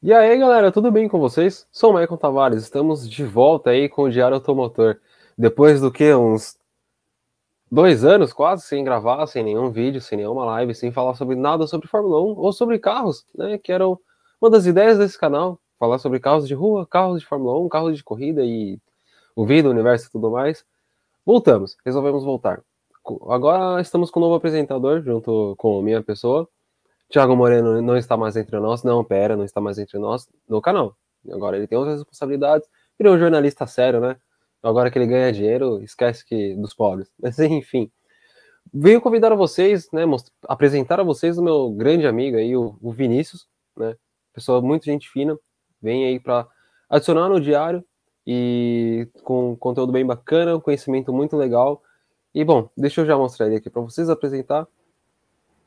E aí, galera, tudo bem com vocês? Sou o Maicon Tavares, estamos de volta aí com o Diário Automotor. Depois do que? Uns 2 anos quase sem gravar, sem nenhum vídeo, sem nenhuma live, sem falar sobre nada sobre Fórmula 1 ou sobre carros, né? Que eram uma das ideias desse canal. Falar sobre carros de rua, carros de Fórmula 1, carros de corrida e o vida, o universo e tudo mais. Voltamos, resolvemos voltar. Agora estamos com um novo apresentador, junto com a minha pessoa. Thiago Moreno não está mais entre nós. Não, pera, não está mais entre nós no canal. Agora ele tem outras responsabilidades. Virou um jornalista sério, né? Agora que ele ganha dinheiro, esquece que dos pobres. Mas enfim, venho convidar a vocês, né? Apresentar a vocês o meu grande amigo aí, o Vinícius, né? Pessoa muito gente fina. Vem aí para adicionar no diário e com conteúdo bem bacana, um conhecimento muito legal. E bom, deixa eu já mostrar ele aqui para vocês apresentar.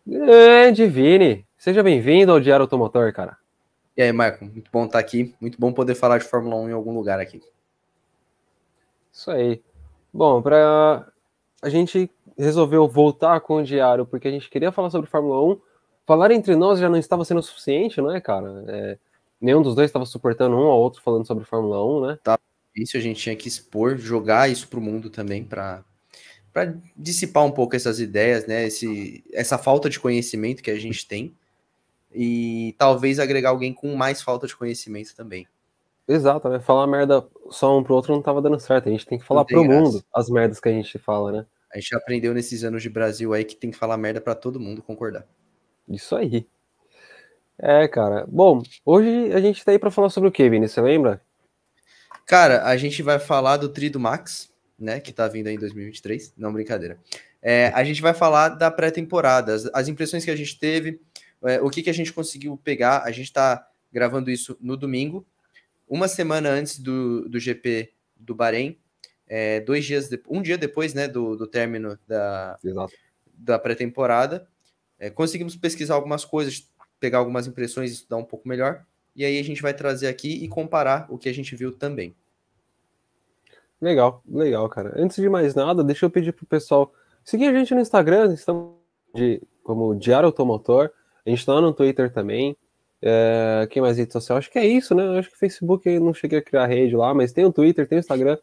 Grande Vini, seja bem-vindo ao Diário Automotor, cara. E aí, Marco, muito bom estar aqui, muito bom poder falar de Fórmula 1 em algum lugar aqui. Isso aí. Bom, a gente resolveu voltar com o Diário porque a gente queria falar sobre Fórmula 1. Falar entre nós já não estava sendo suficiente, não é, cara? Nenhum dos dois estava suportando um ao outro falando sobre Fórmula 1, né? Tá, isso a gente tinha que expor, jogar isso para o mundo também, para dissipar um pouco essas ideias, né? Essa falta de conhecimento que a gente tem e talvez agregar alguém com mais falta de conhecimento também. Exato, né? Falar merda só um pro outro não estava dando certo. A gente tem que falar Não tem pro graça. mundo as merdas que a gente fala, né? A gente aprendeu nesses anos de Brasil aí que tem que falar merda para todo mundo concordar. Isso aí. Cara. Bom, hoje a gente tá aí pra falar sobre o que, Vini? Você lembra? Cara, a gente vai falar do Tri do Max, né? Que tá vindo aí em 2023. Não, brincadeira. A gente vai falar da pré-temporada, as impressões que a gente teve, o que a gente conseguiu pegar. A gente tá gravando isso no domingo, uma semana antes do GP do Bahrein, um dia depois, né, do término da pré-temporada. Conseguimos pesquisar algumas coisas, pegar algumas impressões, estudar um pouco melhor. E aí a gente vai trazer aqui e comparar o que a gente viu também. Legal, legal, cara. Antes de mais nada, deixa eu pedir pro pessoal seguir a gente no Instagram, estamos como Diário Automotor, a gente tá no Twitter também. Quem mais rede social? Acho que é isso, né? Acho que o Facebook eu não cheguei a criar rede lá, mas tem o Twitter, tem o Instagram.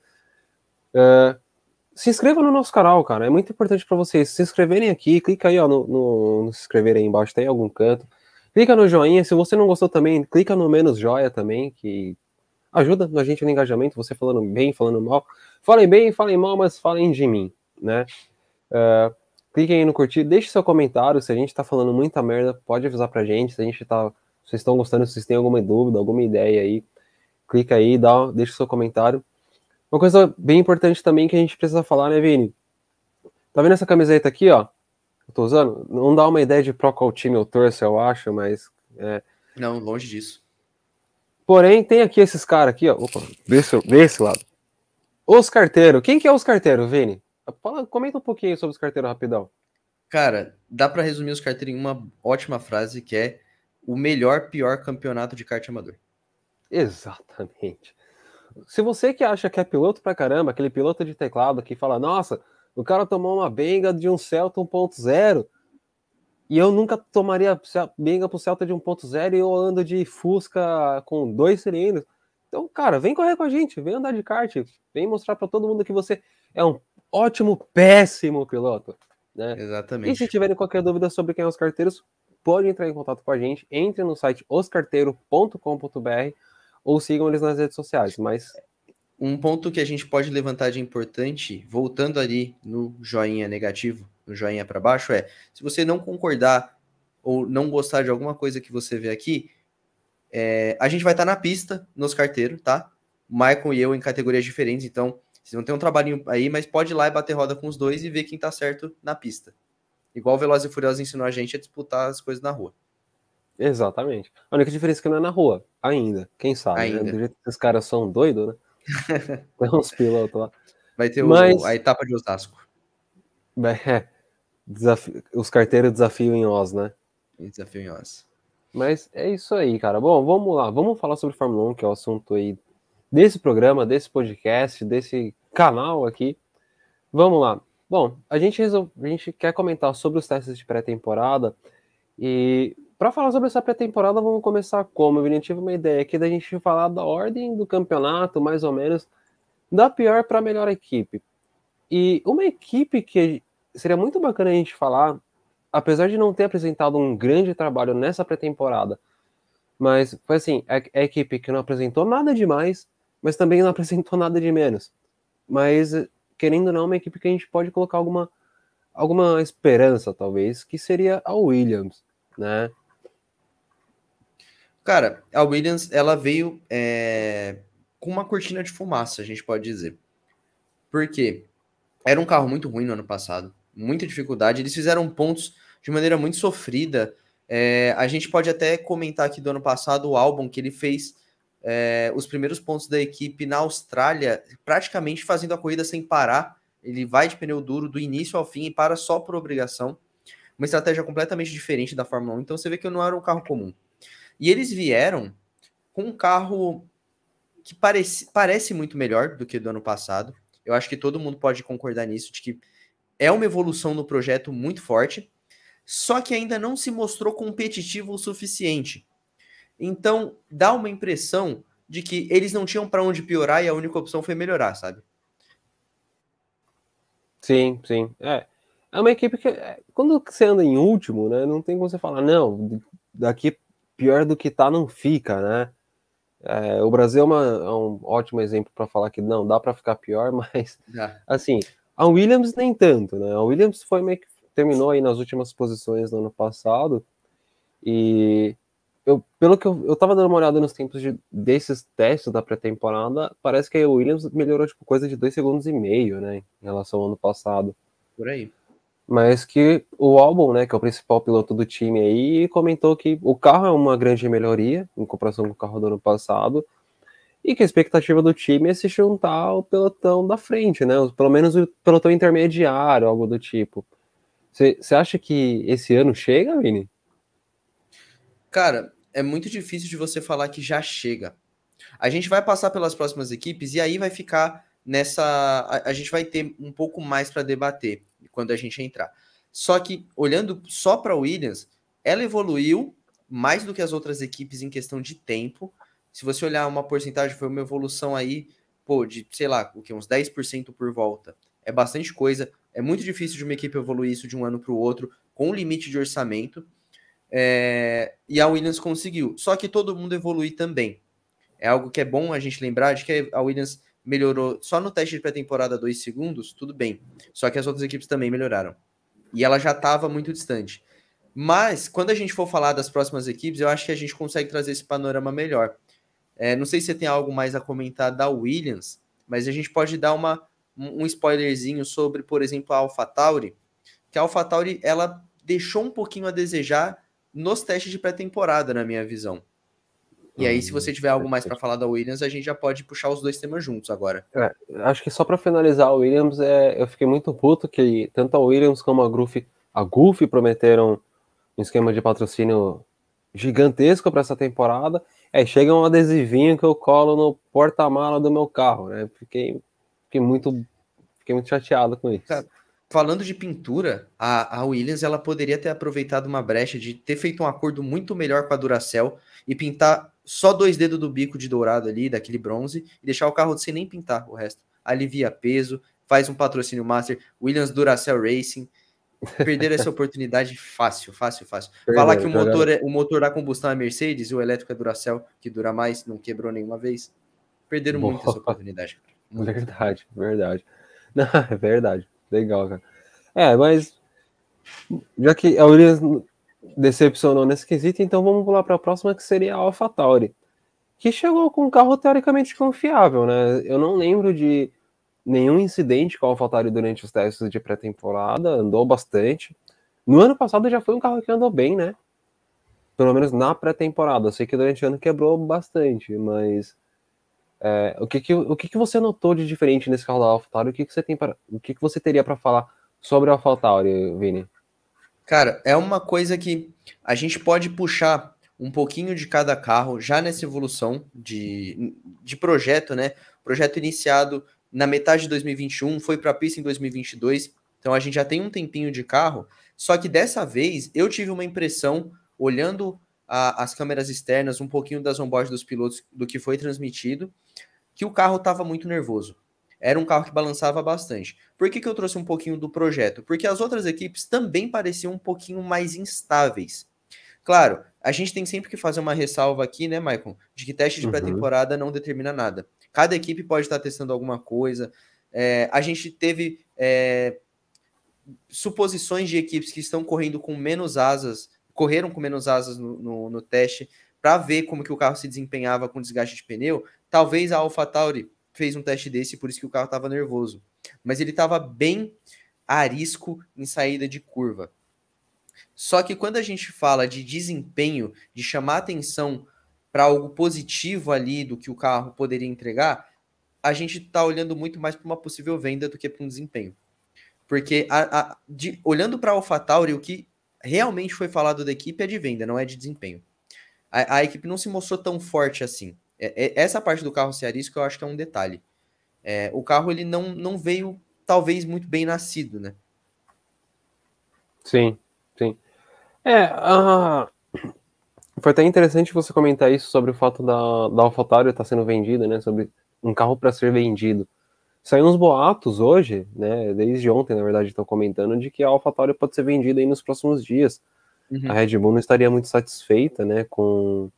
Se inscreva no nosso canal, cara. É muito importante para vocês se inscreverem aqui. Clica aí, ó, no se inscrever aí embaixo, tem algum canto. Clica no joinha. Se você não gostou também, clica no menos joia também, que ajuda a gente no engajamento. Você falando bem, falando mal. Falem bem, falem mal, mas falem de mim, né? Cliquem aí no curtir, deixe seu comentário. Se a gente tá falando muita merda, pode avisar pra gente. Se a gente tá. Se vocês estão gostando, se vocês têm alguma dúvida, alguma ideia aí, clica aí, deixa seu comentário. Uma coisa bem importante também que a gente precisa falar, né, Vini? Tá vendo essa camiseta aqui, ó? Eu tô usando? Não dá uma ideia de pro qual time eu torço, eu acho, mas. Não, longe disso. Porém, tem aqui esses caras aqui, ó. Opa, desse lado. Os carteiros. Quem que é os carteiros, Vini? Comenta um pouquinho sobre os carteiros rapidão. Cara, dá para resumir os carteiros em uma ótima frase que é o melhor, pior campeonato de kart amador. Exatamente. Se você que acha que é piloto pra caramba, aquele piloto de teclado que fala, nossa, o cara tomou uma benga de um Celta 1.0 e eu nunca tomaria benga pro Celta de 1.0 e eu ando de Fusca com 2 cilindros. Então, cara, vem correr com a gente, vem andar de kart, vem mostrar para todo mundo que você é um ótimo, péssimo piloto, né? Exatamente. E se tiverem qualquer dúvida sobre quem são os carteiros, pode entrar em contato com a gente, entre no site oscarteiro.com.br ou sigam eles nas redes sociais, mas... Um ponto que a gente pode levantar de importante, voltando ali no joinha negativo, no joinha para baixo, se você não concordar ou não gostar de alguma coisa que você vê aqui, a gente vai estar na pista, nos carteiros, tá? O Michael e eu em categorias diferentes, então vocês vão ter um trabalhinho aí, mas pode ir lá e bater roda com os dois e ver quem tá certo na pista. Igual o Velozes e Furiosos ensinou a gente a disputar as coisas na rua. Exatamente. A única diferença é que não é na rua, ainda. Quem sabe, né? Do jeito que esses caras são doidos, né? Tem uns pilotos lá. Vai ter a etapa de Osasco. Os carteiros desafiam em Oz, né? Desafio em Oz. Mas é isso aí, cara. Bom, vamos lá. Vamos falar sobre Fórmula 1, que é o assunto aí desse programa, desse podcast, desse canal aqui. Vamos lá. Bom, a gente quer comentar sobre os testes de pré-temporada e para falar sobre essa pré-temporada, vamos começar como? Eu tive uma ideia aqui da gente falar da ordem do campeonato, mais ou menos, da pior para a melhor equipe. E uma equipe que seria muito bacana a gente falar, apesar de não ter apresentado um grande trabalho nessa pré-temporada, mas foi assim, é a equipe que não apresentou nada demais, mas também não apresentou nada de menos. Mas, querendo ou não, é uma equipe que a gente pode colocar alguma esperança, talvez, que seria a Williams, né? Cara, a Williams, ela veio com uma cortina de fumaça, a gente pode dizer. Por quê? Era um carro muito ruim no ano passado, muita dificuldade. Eles fizeram pontos de maneira muito sofrida. A gente pode até comentar aqui do ano passado o álbum que ele fez os primeiros pontos da equipe na Austrália, praticamente fazendo a corrida sem parar. Ele vai de pneu duro do início ao fim e para só por obrigação. Uma estratégia completamente diferente da Fórmula 1. Então você vê que não era um carro comum. E eles vieram com um carro que parece muito melhor do que do ano passado. Eu acho que todo mundo pode concordar nisso, de que é uma evolução no projeto muito forte, só que ainda não se mostrou competitivo o suficiente. Então, dá uma impressão de que eles não tinham para onde piorar e a única opção foi melhorar, sabe? Sim, sim. É uma equipe que, quando você anda em último, né, não tem como você falar, não, daqui pior do que tá não fica, né? O Brasil é um ótimo exemplo para falar que não dá para ficar pior, mas assim, a Williams nem tanto, né? A Williams foi meio que terminou aí nas últimas posições no ano passado e pelo que eu tava dando uma olhada nos tempos desses testes da pré-temporada, parece que a Williams melhorou tipo coisa de 2,5 segundos, né, em relação ao ano passado. Por aí. Mas que o Albon, né, que é o principal piloto do time aí, comentou que o carro é uma grande melhoria em comparação com o carro do ano passado e que a expectativa do time é se juntar ao pelotão da frente, né? Pelo menos o pelotão intermediário, algo do tipo. Você acha que esse ano chega, Vini? Cara, é muito difícil de você falar que já chega. A gente vai passar pelas próximas equipes e aí vai ficar nessa. A gente vai ter um pouco mais para debater quando a gente entrar. Só que, olhando só para a Williams, ela evoluiu mais do que as outras equipes em questão de tempo. Se você olhar uma porcentagem, foi uma evolução aí, pô, de, sei lá, o que, uns 10% por volta. É bastante coisa. É muito difícil de uma equipe evoluir isso de um ano para o outro, com um limite de orçamento. E a Williams conseguiu. Só que todo mundo evolui também. É algo que é bom a gente lembrar de que a Williams melhorou só no teste de pré-temporada 2 segundos, tudo bem. Só que as outras equipes também melhoraram. E ela já estava muito distante. Mas, quando a gente for falar das próximas equipes, eu acho que a gente consegue trazer esse panorama melhor. Não sei se você tem algo mais a comentar da Williams, mas a gente pode dar um spoilerzinho sobre, por exemplo, a AlphaTauri, que a AlphaTauri, ela deixou um pouquinho a desejar nos testes de pré-temporada, na minha visão. E aí, se você tiver algo mais para falar da Williams, a gente já pode puxar os dois temas juntos agora. Acho que só para finalizar a Williams, eu fiquei muito puto que tanto a Williams como a Gulf prometeram um esquema de patrocínio gigantesco para essa temporada. Chega um adesivinho que eu colo no porta-mala do meu carro, né? Fiquei muito chateado com isso. Cara, falando de pintura, a Williams ela poderia ter aproveitado uma brecha de ter feito um acordo muito melhor com a Duracell e pintar só 2 dedos do bico de dourado ali, daquele bronze, e deixar o carro sem nem pintar o resto. Alivia peso, faz um patrocínio master, Williams Duracell Racing. Perderam essa oportunidade fácil. Falar que o motor da combustão é Mercedes e o elétrico é Duracell, que dura mais, não quebrou nenhuma vez. Perderam muito essa oportunidade. Muito. Verdade. Não, é verdade. Legal, cara. Mas já que a Williams decepcionou nesse quesito, então vamos pular para a próxima, que seria a AlphaTauri, que chegou com um carro teoricamente confiável, né? Eu não lembro de nenhum incidente com a AlphaTauri durante os testes de pré-temporada, andou bastante. No ano passado já foi um carro que andou bem, né? Pelo menos na pré-temporada. Eu sei que durante o ano quebrou bastante, mas o que você notou de diferente nesse carro da AlphaTauri? O que você teria para falar sobre a AlphaTauri, Vini? Cara, é uma coisa que a gente pode puxar um pouquinho de cada carro já nessa evolução de projeto, né? Projeto iniciado na metade de 2021, foi para a pista em 2022, então a gente já tem um tempinho de carro, só que dessa vez eu tive uma impressão olhando as câmeras externas, um pouquinho das onboard dos pilotos, do que foi transmitido, que o carro estava muito nervoso. Era um carro que balançava bastante. Por que eu trouxe um pouquinho do projeto? Porque as outras equipes também pareciam um pouquinho mais instáveis. Claro, a gente tem sempre que fazer uma ressalva aqui, né, Michael, de que teste de pré-temporada não determina nada. Cada equipe pode estar testando alguma coisa. A gente teve suposições de equipes que estão correndo com menos asas, correram com menos asas no teste, para ver como que o carro se desempenhava com desgaste de pneu. Talvez a AlphaTauri fez um teste desse, por isso que o carro estava nervoso. Mas ele estava bem arisco em saída de curva. Só que quando a gente fala de desempenho, de chamar atenção para algo positivo ali do que o carro poderia entregar, a gente está olhando muito mais para uma possível venda do que para um desempenho. Porque olhando para a AlphaTauri, o que realmente foi falado da equipe é de venda, não é de desempenho. A equipe não se mostrou tão forte assim. Essa parte do carro ser arisco eu acho que é um detalhe. O carro ele não veio, talvez, muito bem nascido, né? Sim, sim. Foi até interessante você comentar isso sobre o fato da AlphaTauri estar sendo vendida, né? Sobre um carro para ser vendido. Saiu uns boatos hoje, né? Desde ontem, na verdade, estão comentando de que a AlphaTauri pode ser vendida aí nos próximos dias. A Red Bull não estaria muito satisfeita, né? Com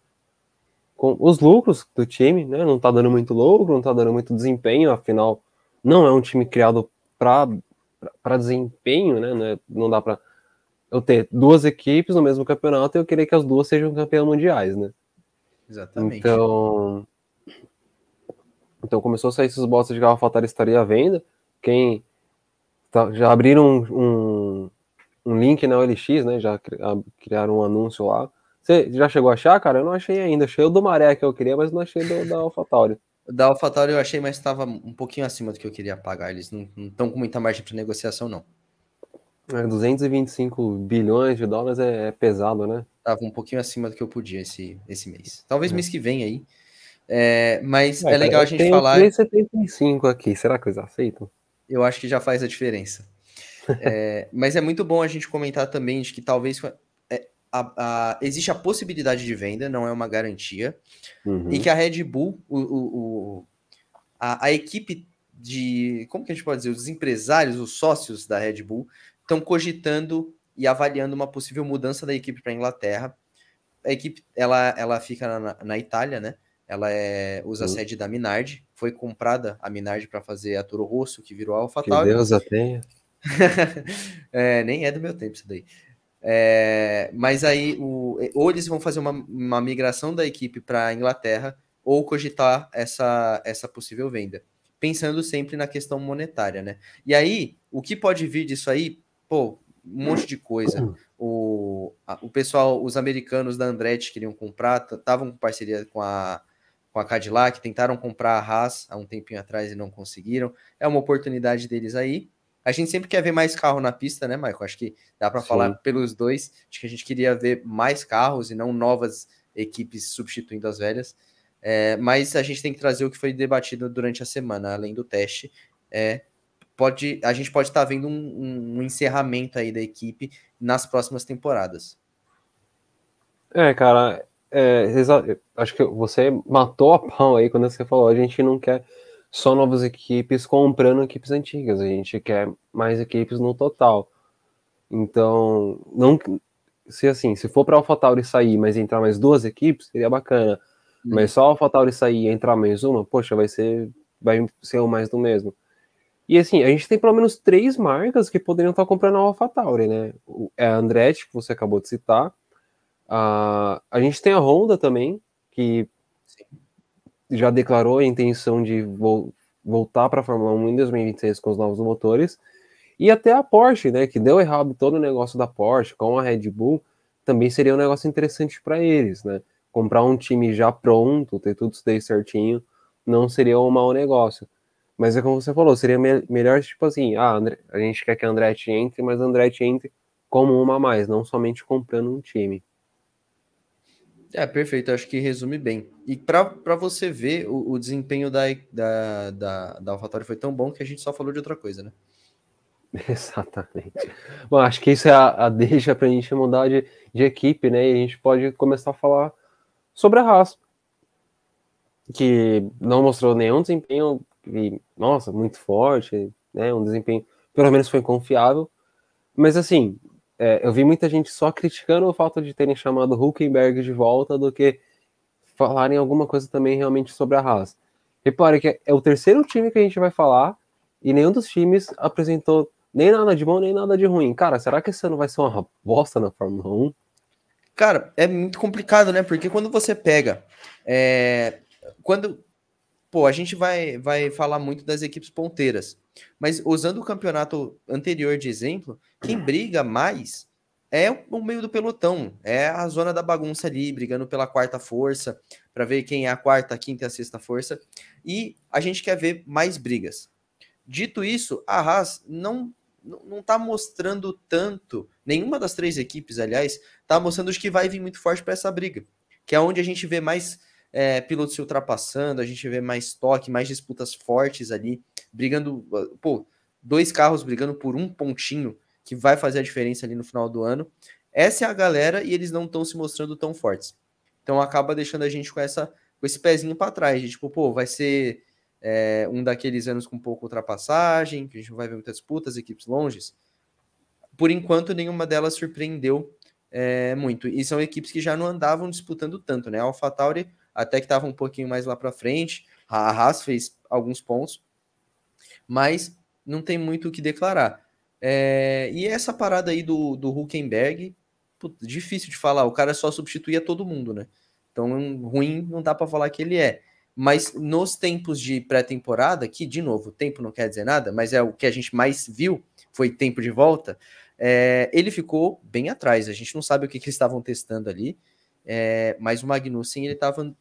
os lucros do time, né? Não tá dando muito lucro, não tá dando muito desempenho, afinal, não é um time criado para desempenho, né? Não dá para eu ter duas equipes no mesmo campeonato e eu querer que as duas sejam campeãs mundiais, né? Exatamente. Então começou a sair esses bots de que a AlphaTauri estaria à venda. Já abriram um link na OLX, né? Já criaram um anúncio lá. Você já chegou a achar, cara? Eu não achei ainda. Achei o do Maré que eu queria, mas não achei da AlphaTauri. Da AlphaTauri eu achei, mas estava um pouquinho acima do que eu queria pagar. Eles não estão com muita margem para negociação, não. 225 bilhões de dólares é pesado, né? Tava um pouquinho acima do que eu podia esse mês. Talvez mês que vem aí. Mas Cara, legal a eu gente tenho falar. 3,75 aqui. Será que eles aceitam? Eu acho que já faz a diferença. Mas é muito bom a gente comentar também de que talvez existe a possibilidade de venda, não é uma garantia, e que a Red Bull, a equipe de, como que a gente pode dizer, os empresários, os sócios da Red Bull, estão cogitando e avaliando uma possível mudança da equipe para a Inglaterra. A equipe, ela fica na Itália, né? Ela usa a sede da Minardi, foi comprada a Minardi para fazer a Toro Rosso, que virou a Que AlphaTauri. Deus a tenha. Nem é do meu tempo isso daí. Mas aí, ou eles vão fazer uma migração da equipe para a Inglaterra, ou cogitar essa possível venda. Pensando sempre na questão monetária, né? E aí, o que pode vir disso aí? Pô, um monte de coisa. O pessoal, os americanos da Andretti queriam comprar, estavam com parceria com a Cadillac, tentaram comprar a Haas há um tempinho atrás e não conseguiram. É uma oportunidade deles aí. A gente sempre quer ver mais carro na pista, né, Michael? Acho que dá para falar pelos dois. Acho que a gente queria ver mais carros e não novas equipes substituindo as velhas. Mas a gente tem que trazer o que foi debatido durante a semana, além do teste. A gente pode estar vendo um encerramento aí da equipe nas próximas temporadas. Cara, acho que você matou a pau aí quando você falou. A gente não quer só novas equipes comprando equipes antigas, a gente quer mais equipes no total. Então, não, se for para a AlphaTauri sair, mas entrar mais duas equipes, seria bacana. Mas só a AlphaTauri sair e entrar mais uma, poxa, vai ser o mais do mesmo. E assim, a gente tem pelo menos 3 marcas que poderiam estar comprando a AlphaTauri, né? A Andretti, que você acabou de citar. A gente tem a Honda também, que já declarou a intenção de voltar para a Fórmula 1 em 2026 com os novos motores. E até a Porsche, né, que deu errado todo o negócio da Porsche com a Red Bull, também seria um negócio interessante para eles, né? Comprar um time já pronto, ter tudo isso daí certinho, não seria um mau negócio. Mas é como você falou, seria melhor, tipo assim, a gente quer que a Andretti entre, mas a Andretti entre como uma a mais, não somente comprando um time. Perfeito, acho que resume bem. E para você ver, o desempenho da AlphaTauri foi tão bom que a gente só falou de outra coisa, né? Exatamente. Bom, acho que isso é a deixa para a gente mudar de equipe, né? E a gente pode começar a falar sobre a Haas, que não mostrou nenhum desempenho, nossa, muito forte, né? Um desempenho, pelo menos foi confiável. Mas assim, eu vi muita gente só criticando o fato de terem chamado Hülkenberg de volta do que falarem alguma coisa também realmente sobre a Haas. Repare que é o terceiro time que a gente vai falar e nenhum dos times apresentou nem nada de bom, nem nada de ruim. Cara, será que esse ano vai ser uma bosta na Fórmula 1? Cara, é muito complicado, né? Porque quando você pega. Quando. Pô, a gente vai falar muito das equipes ponteiras. Mas usando o campeonato anterior de exemplo, quem briga mais é o meio do pelotão. É a zona da bagunça ali, brigando pela quarta força, para ver quem é a quarta, a quinta e a sexta força. E a gente quer ver mais brigas. Dito isso, a Haas não tá mostrando tanto, nenhuma das três equipes, aliás, tá mostrando que vai vir muito forte para essa briga, que é onde a gente vê mais pilotos se ultrapassando, a gente vê mais toque, mais disputas fortes ali, brigando, pô, dois carros brigando por um pontinho que vai fazer a diferença ali no final do ano. Essa é a galera e eles não estão se mostrando tão fortes. Então acaba deixando a gente com esse pezinho para trás, de tipo, pô, vai ser um daqueles anos com pouca ultrapassagem, que a gente não vai ver muitas disputas, equipes longes. Por enquanto, nenhuma delas surpreendeu muito. E são equipes que já não andavam disputando tanto, né? A AlphaTauri até que estava um pouquinho mais lá para frente, a Haas fez alguns pontos, mas não tem muito o que declarar. E essa parada aí do Hülkenberg, difícil de falar, o cara só substituía todo mundo, né? Então, ruim não dá para falar que ele é. Mas nos tempos de pré-temporada, que, de novo, tempo não quer dizer nada, mas é o que a gente mais viu, foi tempo de volta, ele ficou bem atrás. A gente não sabe o que eles estavam testando ali, mas o Magnussen, ele estava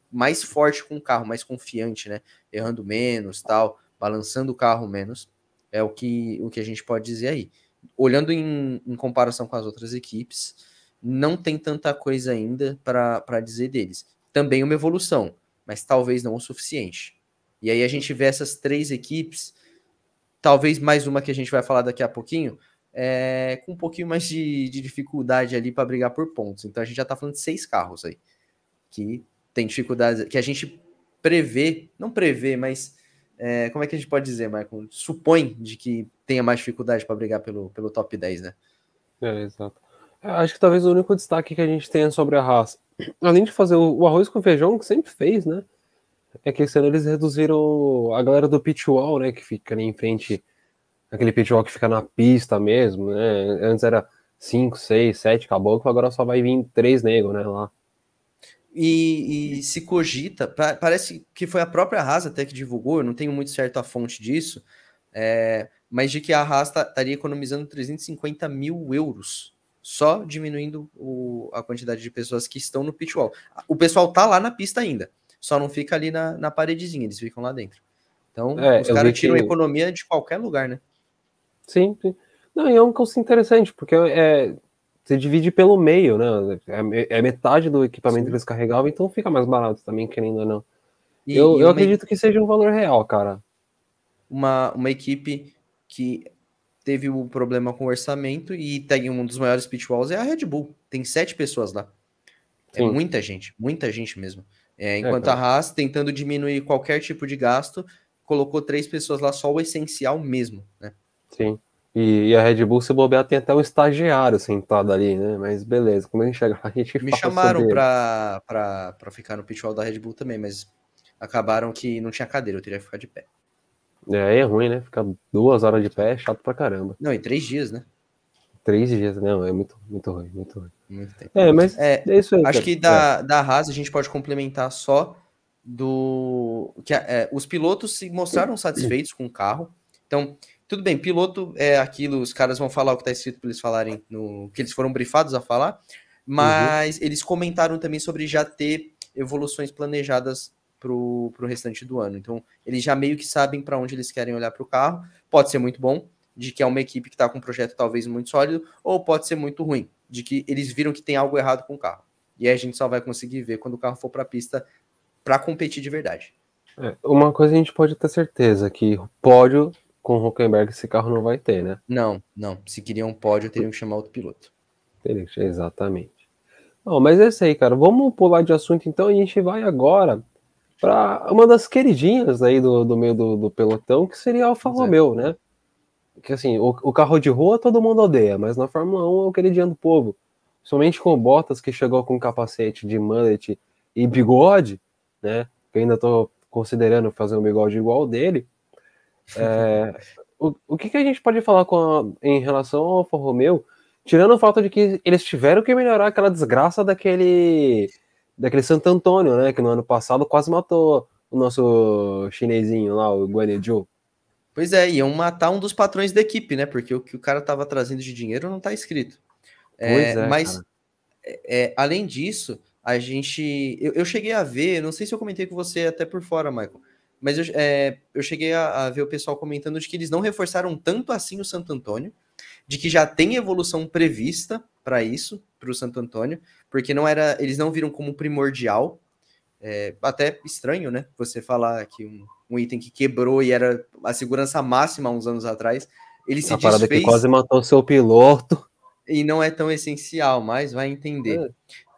mais forte com o carro, mais confiante, né? Errando menos, tal, balançando o carro menos. É o que a gente pode dizer aí. Olhando em comparação com as outras equipes, não tem tanta coisa ainda para dizer deles. Também uma evolução, mas talvez não o suficiente. E aí a gente vê essas três equipes, talvez mais uma que a gente vai falar daqui a pouquinho, com um pouquinho mais de dificuldade ali para brigar por pontos. Então a gente já está falando de 6 carros aí, que tem dificuldades, que a gente prevê, não prevê, mas como é que a gente pode dizer, Michael? Supõe de que tenha mais dificuldade para brigar pelo top 10, né? Exato. Acho que talvez o único destaque que a gente tenha sobre a Haas, além de fazer o arroz com feijão, que sempre fez, né? É que esse ano eles reduziram a galera do pit wall, né? Que fica ali em frente, aquele pit wall que fica na pista mesmo, né? Antes era 5, 6, 7 caboclo, agora só vai vir 3 negros, né? Lá. E se cogita, parece que foi a própria Haas até que divulgou, eu não tenho muito certo a fonte disso, mas de que a Haas estaria economizando 350 mil euros, só diminuindo a quantidade de pessoas que estão no pit wall. O pessoal tá lá na pista ainda, só não fica ali na paredezinha, eles ficam lá dentro. Então, os Eu vi caras tiram que... economia de qualquer lugar, né? Sim, sim. Não, e é um curso interessante, porque você divide pelo meio, né? É metade do equipamento que Sim. eles carregavam, então fica mais barato também, querendo ou não. E Eu acredito que seja um valor real, cara. uma equipe que teve um problema com o orçamento e tem um dos maiores pitfalls é a Red Bull. Tem 7 pessoas lá. É Sim, muita gente mesmo. Enquanto a cara. Haas, tentando diminuir qualquer tipo de gasto, colocou 3 pessoas lá, só o essencial mesmo, né? Sim. E a Red Bull, se bobear, tem até um estagiário sentado ali, né? Mas beleza, como a gente chegar, a gente Me fala chamaram sobre ele. para ficar no pitfall da Red Bull também, mas acabaram que não tinha cadeira, eu teria que ficar de pé. É ruim, né? Ficar 2 horas de pé é chato pra caramba. Não, em 3 dias, né? 3 dias, não, é muito, muito ruim, muito ruim. Muito tempo. Mas é isso aí, Acho cara. que da Haas a gente pode complementar só que os pilotos se mostraram satisfeitos com o carro. Então, tudo bem, piloto é aquilo, os caras vão falar o que está escrito para eles falarem no que eles foram brifados a falar, Uhum. mas eles comentaram também sobre já ter evoluções planejadas pro restante do ano. Então, eles já meio que sabem para onde eles querem olhar para o carro. Pode ser muito bom, de que é uma equipe que está com um projeto talvez muito sólido, ou pode ser muito ruim, de que eles viram que tem algo errado com o carro. E aí a gente só vai conseguir ver quando o carro for para a pista para competir de verdade. Uma coisa a gente pode ter certeza, que pódio com o Hülkenberg esse carro não vai ter, né? Não, não. Se queria um pódio, teriam que chamar outro piloto. Exatamente. Não, mas é isso aí, cara. Vamos pular de assunto então. A gente vai agora para uma das queridinhas aí do meio do pelotão, que seria a Alfa Pois é. Romeo, né? Que assim, o carro de rua todo mundo odeia, mas na Fórmula 1 é o queridinho do povo. Somente com o Bottas, que chegou com capacete de mullet e bigode, né? Que eu ainda tô considerando fazer um bigode igual ao dele. O que a gente pode falar em relação ao Alfa Romeo, tirando o fato de que eles tiveram que melhorar aquela desgraça daquele Santo Antônio, né? Que no ano passado quase matou o nosso chinesinho lá, o Guan Yu Zhou. Pois é, iam matar um dos patrões da equipe, né? Porque o que o cara tava trazendo de dinheiro não tá escrito. Pois é, Mas, cara. além disso, a gente. Eu cheguei a ver, não sei se eu comentei com você até por fora, Michael, mas eu cheguei a ver o pessoal comentando de que eles não reforçaram tanto assim o Santo Antônio, de que já tem evolução prevista para isso, para o Santo Antônio, porque não era, eles não viram como primordial. Até estranho, né? Você falar que um item que quebrou e era a segurança máxima há uns anos atrás, ele se A parada que desfez quase matou o seu piloto. e não é tão essencial, mas vai entender. É.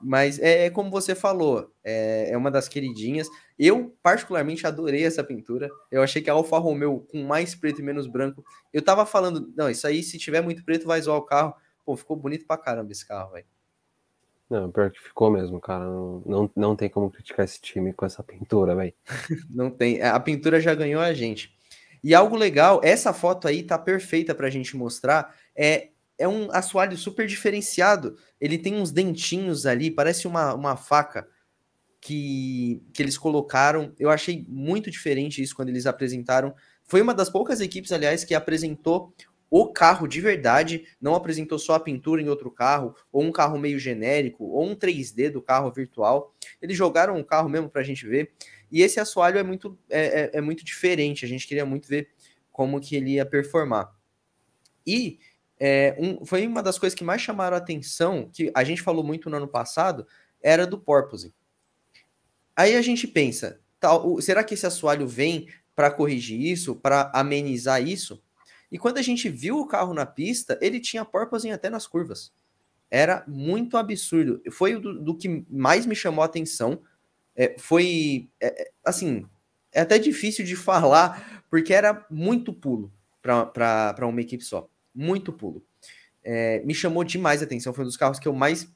Mas é como você falou, é uma das queridinhas. Eu, particularmente, adorei essa pintura. Eu achei que a Alfa Romeo, com mais preto e menos branco, eu tava falando, não, isso aí, se tiver muito preto, vai zoar o carro. Pô, ficou bonito pra caramba esse carro, velho. Não, pior que ficou mesmo, cara. Não tem como criticar esse time com essa pintura, velho. Não tem. A pintura já ganhou a gente. E algo legal, essa foto aí tá perfeita pra gente mostrar. É um assoalho super diferenciado. Ele tem uns dentinhos ali, parece uma faca que eles colocaram. Eu achei muito diferente isso quando eles apresentaram. Foi uma das poucas equipes, aliás, que apresentou o carro de verdade, não apresentou só a pintura em outro carro, ou um carro meio genérico, ou um 3D do carro virtual. Eles jogaram o carro mesmo pra gente ver. E esse assoalho é muito diferente. A gente queria muito ver como que ele ia performar. E foi uma das coisas que mais chamaram a atenção, que a gente falou muito no ano passado, era do porpoising. Aí a gente pensa, será que esse assoalho vem para corrigir isso, para amenizar isso? E quando a gente viu o carro na pista, ele tinha porpoising até nas curvas. Era muito absurdo. Foi do que mais me chamou a atenção. Assim, é até difícil de falar, porque era muito pulo para uma equipe só. Muito pulo. Me chamou demais a atenção. Foi um dos carros que eu mais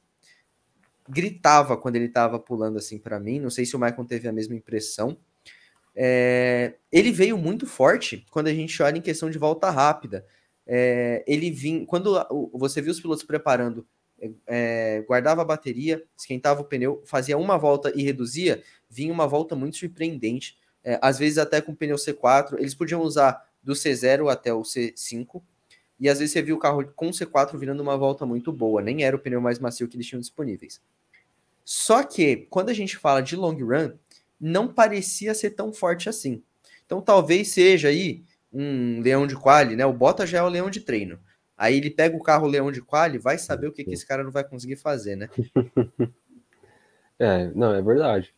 gritava quando ele estava pulando assim para mim. Não sei se o Michael teve a mesma impressão. Ele veio muito forte quando a gente olha em questão de volta rápida. Ele vinha. Quando você viu os pilotos preparando, guardava a bateria, esquentava o pneu, fazia uma volta e reduzia, vinha uma volta muito surpreendente. Às vezes até com o pneu C4, eles podiam usar do C0 até o C5. E às vezes você viu o carro com C4 virando uma volta muito boa, nem era o pneu mais macio que eles tinham disponíveis. Só que, quando a gente fala de long run, não parecia ser tão forte assim. Então talvez seja aí um leão de quali, né? O Bottas já é o leão de treino. Aí ele pega o carro leão de quali, vai saber o que esse cara não vai conseguir fazer, né? Não, é verdade.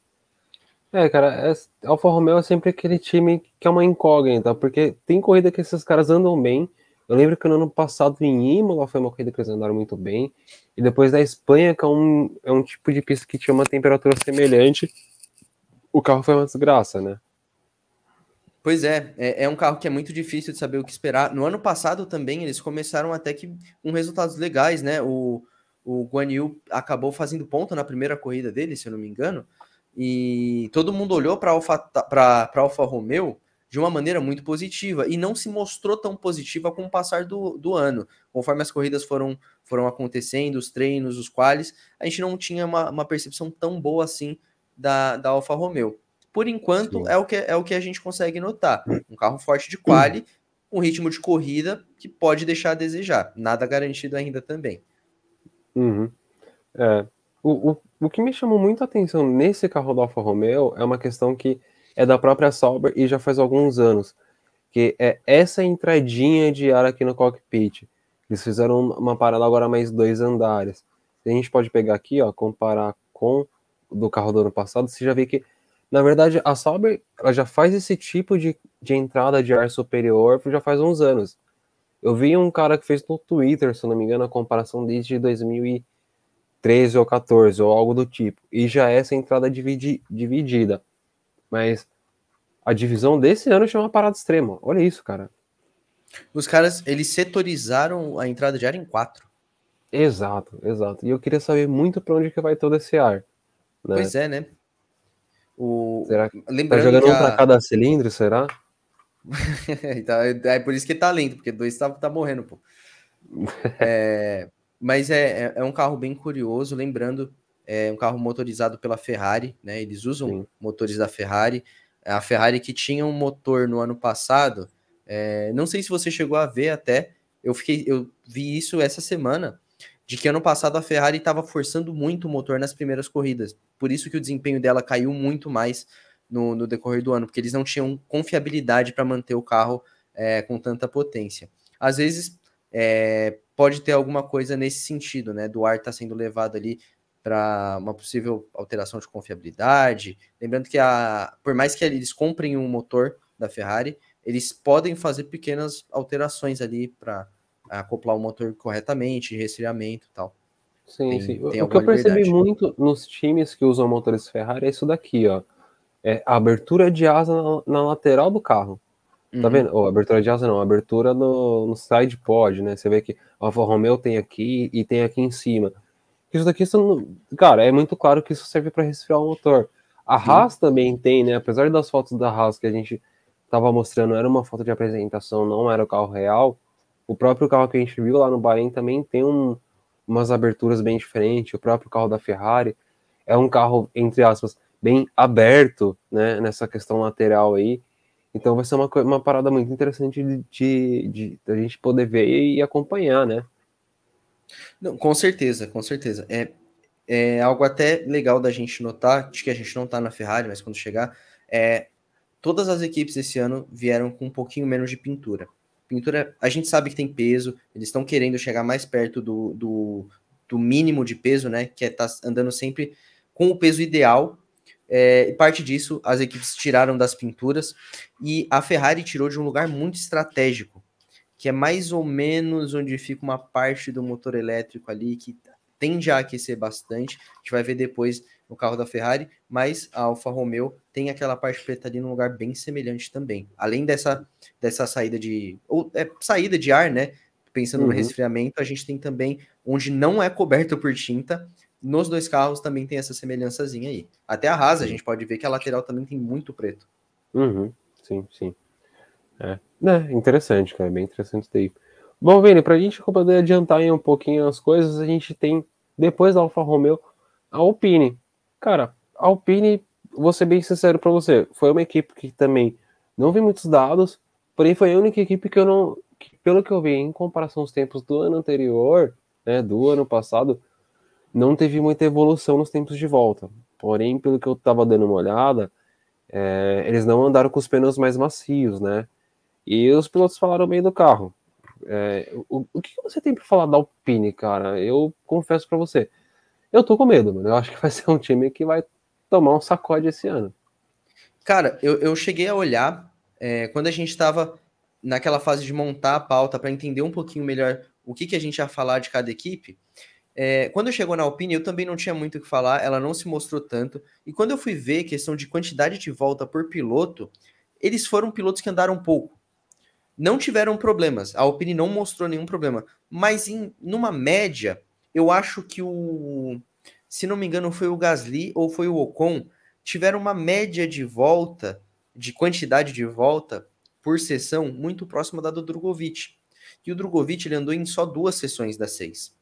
Cara, Alfa Romeo é sempre aquele time que é uma incógnita, porque tem corrida que esses caras andam bem. Eu lembro que no ano passado em Imola foi uma corrida que eles andaram muito bem. E depois da Espanha, que é um tipo de pista que tinha uma temperatura semelhante, o carro foi uma desgraça, né? Pois é um carro que é muito difícil de saber o que esperar. No ano passado também eles começaram até que com resultados legais, né? O Guan Yu acabou fazendo ponto na primeira corrida dele, se eu não me engano, e todo mundo olhou para Alfa Romeo de uma maneira muito positiva e não se mostrou tão positiva com o passar do ano. Conforme as corridas foram acontecendo, os treinos, os qualis, a gente não tinha uma percepção tão boa assim da Alfa Romeo. Por enquanto, Sim. é o que a gente consegue notar. Um carro forte de quali, um ritmo de corrida que pode deixar a desejar. Nada garantido ainda também. Uhum. O que me chamou muito a atenção nesse carro da Alfa Romeo é uma questão que é da própria Sauber e já faz alguns anos, que é essa entradinha de ar aqui no cockpit. Eles fizeram uma parada agora mais 2 andares. A gente pode pegar aqui, ó, comparar com o do carro do ano passado, você já vê que Na verdade, a Sauber ela já faz esse tipo de entrada de ar superior já faz uns anos. Eu vi um cara que fez no Twitter, se não me engano, a comparação desde 2013 ou 14, ou algo do tipo. E já é essa entrada dividida. Mas a divisão desse ano chama parada extrema. Olha isso, cara. Os caras, eles setorizaram a entrada de ar em 4. Exato, exato. E eu queria saber muito para onde que vai todo esse ar, né? Pois é, né? Será que tá Lembrando que jogando um para cada cilindro, será? Então, é por isso que tá lento, porque 2 tá morrendo, pô. Mas é um carro bem curioso, lembrando, é um carro motorizado pela Ferrari, né? Eles usam Sim. motores da Ferrari. A Ferrari que tinha um motor no ano passado, não sei se você chegou a ver até, eu vi isso essa semana, de que ano passado a Ferrari estava forçando muito o motor nas primeiras corridas. Por isso que o desempenho dela caiu muito mais no decorrer do ano, porque eles não tinham confiabilidade para manter o carro com tanta potência. Às vezes pode ter alguma coisa nesse sentido, né? Do ar estar sendo levado ali para uma possível alteração de confiabilidade. Lembrando que por mais que eles comprem um motor da Ferrari, eles podem fazer pequenas alterações ali para acoplar o motor corretamente, resfriamento e tal. Sim, sim. Tem O que eu alguma percebi liberdade. muito nos times que usam motores Ferrari é isso daqui, ó. É a abertura de asa na lateral do carro. Tá Uhum. vendo? Ou abertura de asa não, abertura no side pod, né? Você vê que a Alfa Romeo tem aqui e tem aqui em cima. Isso daqui, cara, é muito claro que isso serve para resfriar o motor. A Sim. Haas também tem, né? Apesar das fotos da Haas que a gente tava mostrando, era uma foto de apresentação, não era o carro real. O próprio carro que a gente viu lá no Bahrein também tem umas aberturas bem diferentes. O próprio carro da Ferrari é um carro, entre aspas, bem aberto, né? Nessa questão lateral aí. Então vai ser uma parada muito interessante de a gente poder ver e acompanhar, né? Não, com certeza, com certeza. É algo até legal da gente notar, de que a gente não tá na Ferrari, mas quando chegar, todas as equipes esse ano vieram com um pouquinho menos de pintura. Pintura, a gente sabe que tem peso, eles estão querendo chegar mais perto do mínimo de peso, né? Que é estar andando sempre com o peso ideal. E parte disso, as equipes tiraram das pinturas e a Ferrari tirou de um lugar muito estratégico, que é mais ou menos onde fica uma parte do motor elétrico ali que tende a aquecer bastante. A gente vai ver depois no carro da Ferrari, mas a Alfa Romeo tem aquela parte preta ali num lugar bem semelhante também. Além dessa saída saída de ar, né? Pensando no Uhum. resfriamento, a gente tem também onde não é coberto por tinta. Nos dois carros também tem essa semelhançazinha aí. Até a Haas, a Sim. gente pode ver que a lateral também tem muito preto. Uhum. Sim, sim. Interessante, cara, bem interessante isso daí. Bom, Vini, pra gente poder adiantar aí um pouquinho as coisas, a gente tem, depois da Alfa Romeo, a Alpine. Cara, a Alpine, vou ser bem sincero pra você, foi uma equipe que também não vi muitos dados, porém foi a única equipe que eu não, que, pelo que eu vi, em comparação aos tempos do ano anterior, né, do ano passado, não teve muita evolução nos tempos de volta. Porém, pelo que eu tava dando uma olhada, eles não andaram com os pneus mais macios, né? E os pilotos falaram bem do carro. O que você tem para falar da Alpine, cara? Eu confesso para você, eu tô com medo, mano. Eu acho que vai ser um time que vai tomar um sacode esse ano. Cara, eu cheguei a olhar quando a gente estava naquela fase de montar a pauta para entender um pouquinho melhor o que a gente ia falar de cada equipe. Quando chegou na Alpine, eu também não tinha muito o que falar, ela não se mostrou tanto. E quando eu fui ver questão de quantidade de volta por piloto, eles foram pilotos que andaram pouco. Não tiveram problemas, a Alpine não mostrou nenhum problema. Mas numa média, eu acho que se não me engano, foi o Gasly ou foi o Ocon, tiveram uma média de volta, de quantidade de volta por sessão, muito próxima da do Drogovic. E o Drogovic ele andou em só 2 sessões das 6.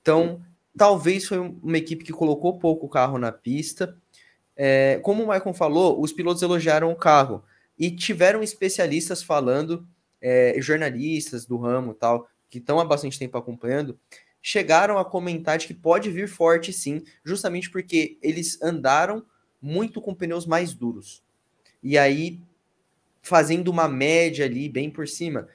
Então, talvez foi uma equipe que colocou pouco o carro na pista. Como o Maicon falou, os pilotos elogiaram o carro e tiveram especialistas falando, jornalistas do ramo tal, que estão há bastante tempo acompanhando, chegaram a comentar de que pode vir forte sim, justamente porque eles andaram muito com pneus mais duros. E aí, fazendo uma média ali bem por cima,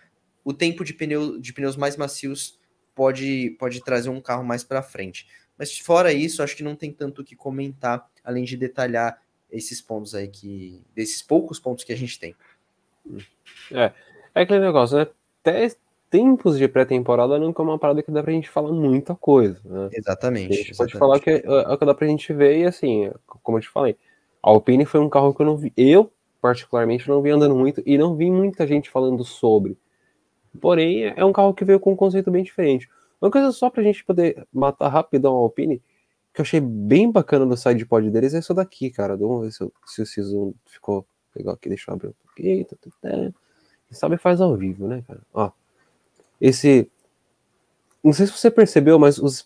o tempo de pneus mais macios pode trazer um carro mais para frente. Mas fora isso, acho que não tem tanto o que comentar, além de detalhar esses pontos aí desses poucos pontos que a gente tem. É aquele negócio, né? Até tempos de pré-temporada nunca é uma parada que dá pra gente falar muita coisa, né? Exatamente. A gente pode falar que é o que dá pra gente ver, e assim, como eu te falei, a Alpine foi um carro que eu não vi, particularmente não vi andando muito, e não vi muita gente falando sobre. Porém, é um carro que veio com um conceito bem diferente. Uma coisa só pra gente poder matar rapidão a Alpine, que eu achei bem bacana no sidepod deles, é isso daqui, cara. Vamos ver se o Season ficou legal aqui. Deixa eu abrir um pouquinho. Quem sabe faz ao vivo, né, cara? Ó, esse... Não sei se você percebeu, mas os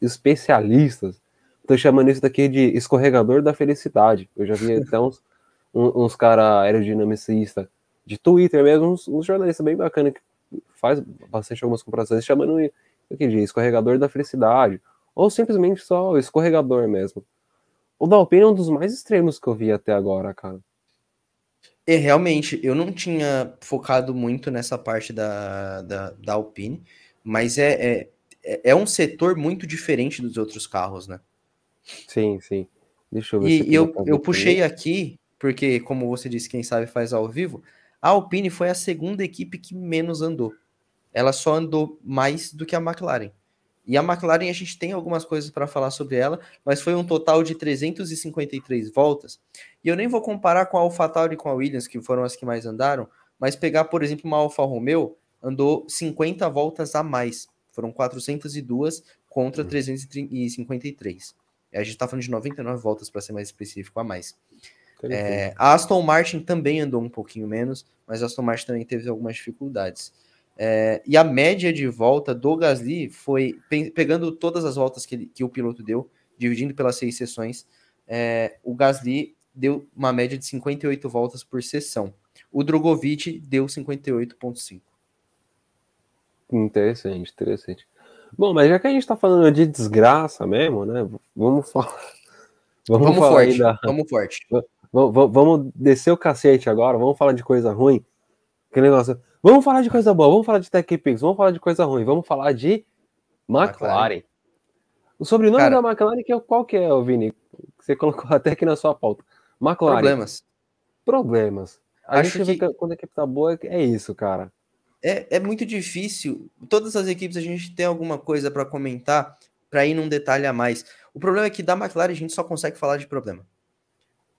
especialistas estão chamando isso daqui de escorregador da felicidade. Eu já vi até uns cara aerodinamicistas de Twitter mesmo, uns jornalistas bem bacanas que faz bastante algumas comparações, chamando isso aqui de escorregador da felicidade. Ou simplesmente só escorregador mesmo. O da Alpine é um dos mais extremos que eu vi até agora, cara. Realmente, eu não tinha focado muito nessa parte da Alpine, mas é um setor muito diferente dos outros carros, né? Sim, sim. Deixa eu ver se E aqui dá pra eu ver puxei também. aqui, porque, como você disse, quem sabe faz ao vivo, a Alpine foi a segunda equipe que menos andou. Ela só andou mais do que a McLaren. E a McLaren, a gente tem algumas coisas para falar sobre ela, mas foi um total de 353 voltas. E eu nem vou comparar com a AlphaTauri e com a Williams, que foram as que mais andaram, mas pegar, por exemplo, uma Alfa Romeo, andou 50 voltas a mais. Foram 402 contra 353. A gente está falando de 99 voltas, para ser mais específico, a mais. A Aston Martin também andou um pouquinho menos, mas a Aston Martin também teve algumas dificuldades. E a média de volta do Gasly foi, pegando todas as voltas que o piloto deu, dividindo pelas 6 sessões, o Gasly deu uma média de 58 voltas por sessão. O Drogovic deu 58,5. Interessante, interessante. Bom, mas já que a gente tá falando de desgraça mesmo, né? Vamos falar. Vamos falar forte, ainda. vamos forte. Vamos descer o cacete agora, vamos falar de coisa ruim. Que negócio. Vamos falar de coisa boa, vamos falar de TechPix, vamos falar de coisa ruim, vamos falar de McLaren. O sobrenome da McLaren qual que é, Vini? Você colocou até aqui na sua pauta. McLaren. Problemas. A gente vê que quando a equipe tá boa, é isso, cara. É muito difícil. Todas as equipes a gente tem alguma coisa para comentar, para ir num detalhe a mais. O problema é que da McLaren a gente só consegue falar de problema.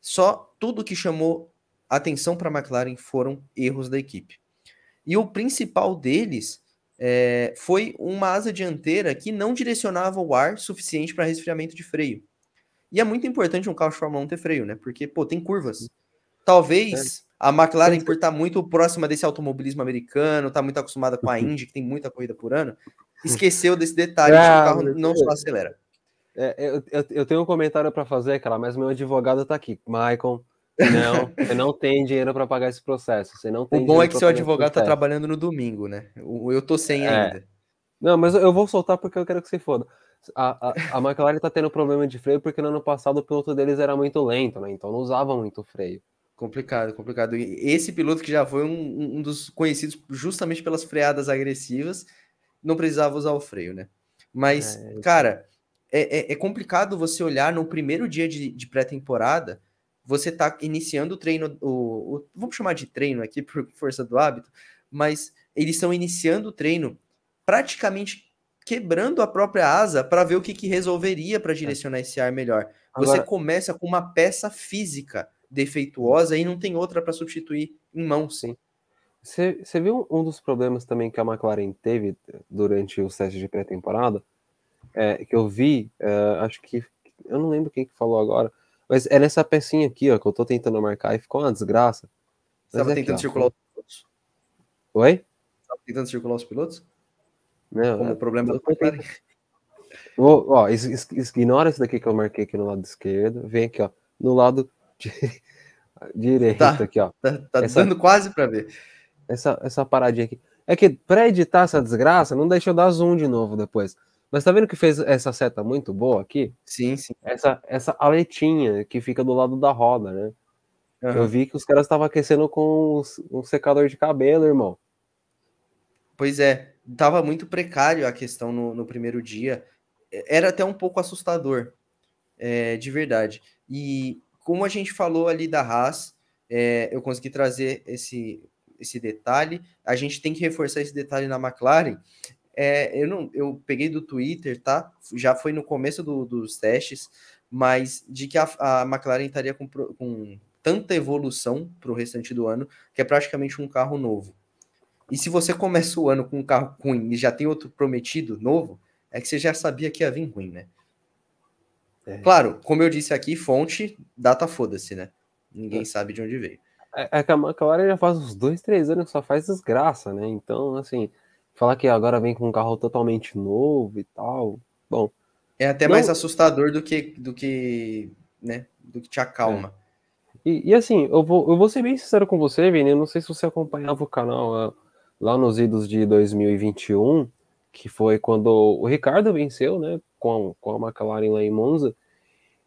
Só tudo que chamou atenção para a McLaren foram erros da equipe. E o principal deles foi uma asa dianteira que não direcionava o ar suficiente para resfriamento de freio. E é muito importante um carro de Fórmula 1 ter freio, né? Porque, pô, tem curvas. Talvez a McLaren, por estar muito próxima desse automobilismo americano, está muito acostumada com a Indy, que tem muita corrida por ano, esqueceu desse detalhe de que o carro não só acelera. Eu tenho um comentário para fazer, cara, mas meu advogado tá aqui. Michael, não, você não tem dinheiro para pagar esse processo. Você não tem o bom é dinheiro que pra seu pagar esse advogado tá processo. trabalhando no domingo, né? Eu tô sem ainda. Não, mas eu vou soltar porque eu quero que você foda. A McLaren tá tendo problema de freio porque no ano passado o piloto deles era muito lento, né? Então não usava muito freio. Complicado, complicado. E esse piloto que já foi um dos conhecidos justamente pelas freadas agressivas, não precisava usar o freio, né? Mas, cara, é complicado você olhar no primeiro dia de pré-temporada, você tá iniciando o treino, vamos chamar de treino aqui por força do hábito, mas eles estão iniciando o treino praticamente quebrando a própria asa para ver o que resolveria para direcionar esse ar melhor. Você começa com uma peça física defeituosa e não tem outra para substituir em mãos. Sim. Você viu um dos problemas também que a McLaren teve durante os testes de pré-temporada? Que eu vi, acho que. Eu não lembro quem que falou agora, mas é nessa pecinha aqui, ó, que eu tô tentando marcar e ficou uma desgraça. Você estava tentando circular os pilotos? Oi? Você estava tentando circular os pilotos? Não, como problema da McLaren? Ó, ignora esse daqui que eu marquei aqui no lado esquerdo. Vem aqui, ó, no lado direito aqui, ó. Tá dando quase para ver. Essa paradinha aqui. É que para editar essa desgraça, não deixa eu dar zoom de novo depois. Mas tá vendo que fez essa seta muito boa aqui? Sim, sim. Essa aletinha que fica do lado da roda, né? Uhum. Eu vi que os caras estavam aquecendo com um secador de cabelo, irmão. Pois é, tava muito precário a questão no primeiro dia. Era até um pouco assustador, de verdade. E como a gente falou ali da Haas, eu consegui trazer esse detalhe. A gente tem que reforçar esse detalhe na McLaren. Eu peguei do Twitter, tá? Já foi no começo dos testes, mas de que a McLaren estaria com tanta evolução para o restante do ano, que é praticamente um carro novo. E se você começa o ano com um carro ruim e já tem outro prometido novo, é que você já sabia que ia vir ruim, né? Claro, como eu disse aqui, fonte, data foda-se, né? Ninguém sabe de onde veio. É que a McLaren já faz uns 2, 3 anos que só faz desgraça, né? Então, assim, falar que agora vem com um carro totalmente novo e tal, bom... É até mais assustador do que, né, do que te acalma. E assim, eu vou ser bem sincero com você, Vini, eu não sei se você acompanhava o canal lá nos idos de 2021, que foi quando o Ricardo venceu, né, com a McLaren lá em Monza,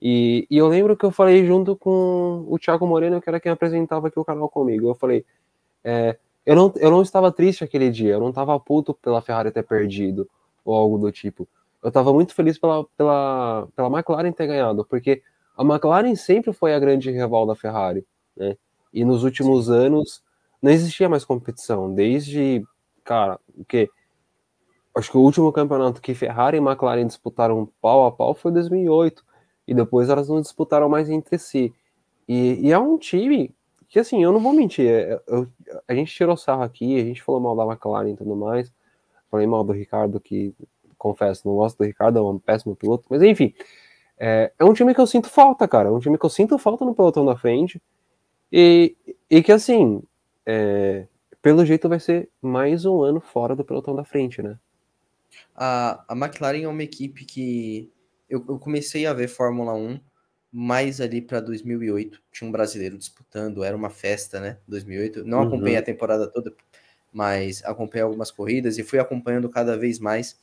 e eu lembro que eu falei junto com o Thiago Moreno, que era quem apresentava aqui o canal comigo, eu falei, eu não estava triste aquele dia, eu não estava puto pela Ferrari ter perdido, ou algo do tipo, eu estava muito feliz pela McLaren ter ganhado, porque a McLaren sempre foi a grande rival da Ferrari, né? E nos últimos anos não existia mais competição, desde, cara, o quê? Acho que o último campeonato que Ferrari e McLaren disputaram pau a pau foi 2008, e depois elas não disputaram mais entre si. E é um time que, assim, eu não vou mentir, a gente tirou sarro aqui, a gente falou mal da McLaren e tudo mais, falei mal do Ricardo, que, confesso, não gosto do Ricardo, é um péssimo piloto, mas enfim, é um time que eu sinto falta, cara. É um time que eu sinto falta no pelotão da frente. E que, assim, pelo jeito vai ser mais um ano fora do pelotão da frente, né? A McLaren é uma equipe que eu comecei a ver Fórmula 1 mais ali para 2008. Tinha um brasileiro disputando, era uma festa, né? 2008. Não acompanhei a temporada toda, mas acompanhei algumas corridas e fui acompanhando cada vez mais.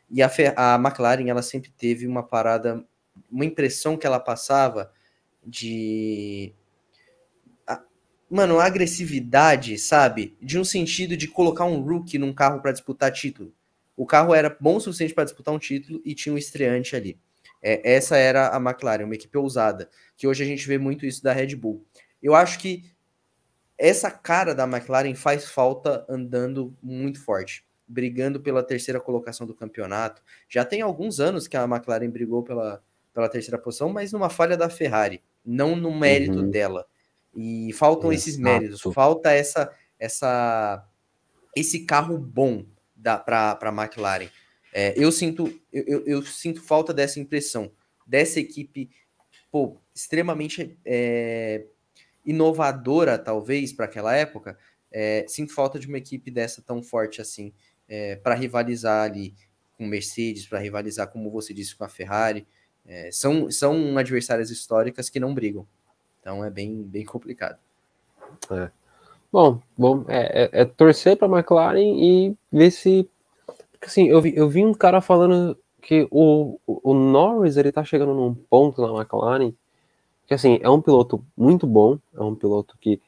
E a McLaren, ela sempre teve uma parada, uma impressão que ela passava de. Mano, agressividade, sabe? De um sentido de colocar um rookie num carro para disputar título. O carro era bom o suficiente para disputar um título e tinha um estreante ali. Essa era a McLaren, uma equipe ousada, que hoje a gente vê muito isso da Red Bull. Eu acho que essa cara da McLaren faz falta andando muito forte, brigando pela terceira colocação do campeonato. Já tem alguns anos que a McLaren brigou pela terceira posição, mas numa falha da Ferrari, não no mérito dela. E faltam esses méritos, falta esse carro bom para a McLaren. Eu sinto falta dessa impressão, dessa equipe extremamente inovadora, talvez, para aquela época. Sinto falta de uma equipe dessa tão forte assim, para rivalizar ali com Mercedes, para rivalizar, como você disse, com a Ferrari. São adversárias históricas que não brigam. Então é bem complicado. Bom, torcer para a McLaren e ver se... Porque, assim, eu vi um cara falando que o Norris, ele tá chegando num ponto na McLaren que, assim, é um piloto muito bom, é um piloto que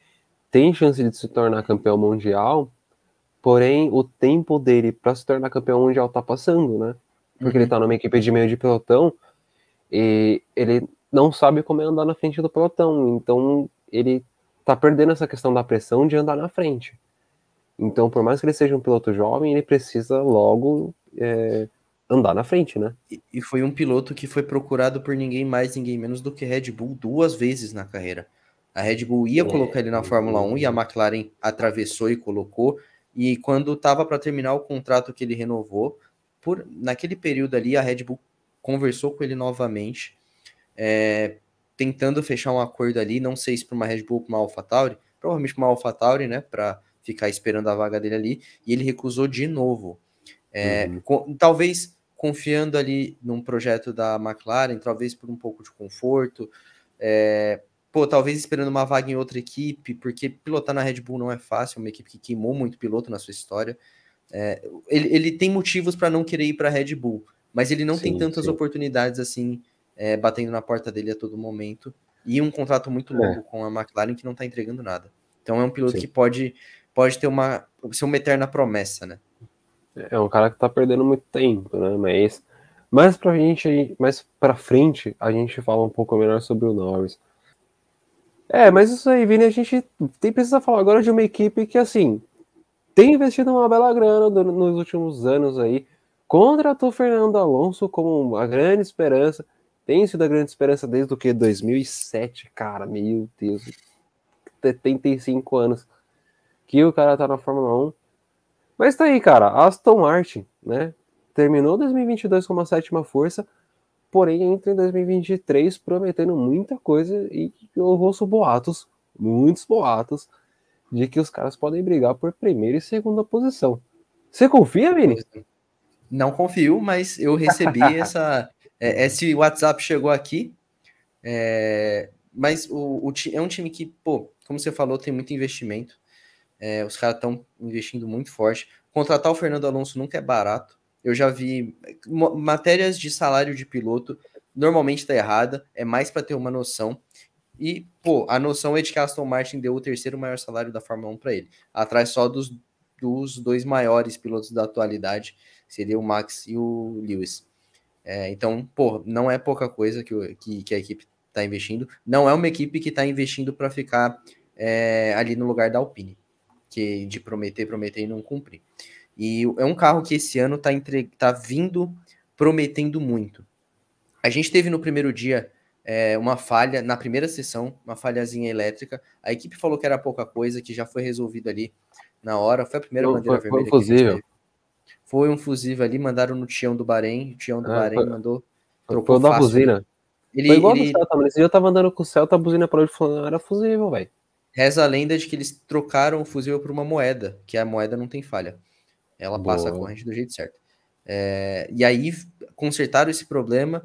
tem chance de se tornar campeão mundial, porém o tempo dele para se tornar campeão mundial tá passando, né? Porque ele tá numa equipe de meio de pelotão e ele não sabe como é andar na frente do pelotão, então ele tá perdendo essa questão da pressão de andar na frente. Então, por mais que ele seja um piloto jovem, ele precisa logo andar na frente, né? E foi um piloto que foi procurado por ninguém mais, ninguém menos do que Red Bull 2 vezes na carreira. A Red Bull ia colocar ele na Fórmula 1 e a McLaren atravessou e colocou. E quando estava para terminar o contrato que ele renovou, naquele período ali, a Red Bull conversou com ele novamente, tentando fechar um acordo ali. Não sei se para uma Red Bull ou para uma AlphaTauri, provavelmente para uma AlphaTauri, né? Para ficar esperando a vaga dele ali. E ele recusou de novo. Talvez confiando ali num projeto da McLaren, talvez por um pouco de conforto, talvez esperando uma vaga em outra equipe, porque pilotar na Red Bull não é fácil, é uma equipe que queimou muito piloto na sua história. Ele tem motivos para não querer ir para a Red Bull, mas ele não tem tantas oportunidades assim, batendo na porta dele a todo momento, e um contrato muito longo com a McLaren que não está entregando nada. Então é um piloto que pode ter ser uma eterna promessa, né? É um cara que tá perdendo muito tempo, né? Mas mais pra frente a gente fala um pouco melhor sobre o Norris. Mas isso aí, Vini, a gente precisa falar agora de uma equipe que, assim, tem investido uma bela grana nos últimos anos aí, contratou Fernando Alonso como a grande esperança, tem sido a grande esperança desde o que? 2007, cara, meu Deus, 75 anos que o cara tá na Fórmula 1. Mas tá aí, cara, Aston Martin, né? Terminou 2022 como a sétima força, porém entra em 2023 prometendo muita coisa e eu ouço boatos, muitos boatos, de que os caras podem brigar por primeira e segunda posição. Você confia, Vini? Não confio, mas eu recebi esse WhatsApp chegou aqui. Mas é um time que, pô, como você falou, tem muito investimento. Os caras estão investindo muito forte. Contratar o Fernando Alonso nunca é barato. Eu já vi matérias de salário de piloto, normalmente está errada, é mais para ter uma noção. E, pô, a noção é de que a Aston Martin deu o terceiro maior salário da Fórmula 1 para ele, atrás só dos dois maiores pilotos da atualidade, seria o Max e o Lewis. Então, pô, não é pouca coisa que a equipe está investindo. Não é uma equipe que está investindo para ficar ali no lugar da Alpine, que de prometer e não cumprir. E é um carro que esse ano tá vindo prometendo muito. A gente teve no primeiro dia uma falha, na primeira sessão, uma falhazinha elétrica. A equipe falou que era pouca coisa, que já foi resolvido ali na hora. Foi a primeira bandeira Foi um vermelha que a gente fusível. teve. Foi um fusível ali, mandaram no Tião do Bahrein. O Tião do Bahrein mandou, Foi trocou o da fácil ali. buzina. Foi igual do Celta, mas esse dia eu tava andando com o Celta, a buzina parou de falar, era fusível, velho. Reza a lenda de que eles trocaram o fusível por uma moeda, que a moeda não tem falha. Ela passa a corrente do jeito certo. E aí consertaram esse problema.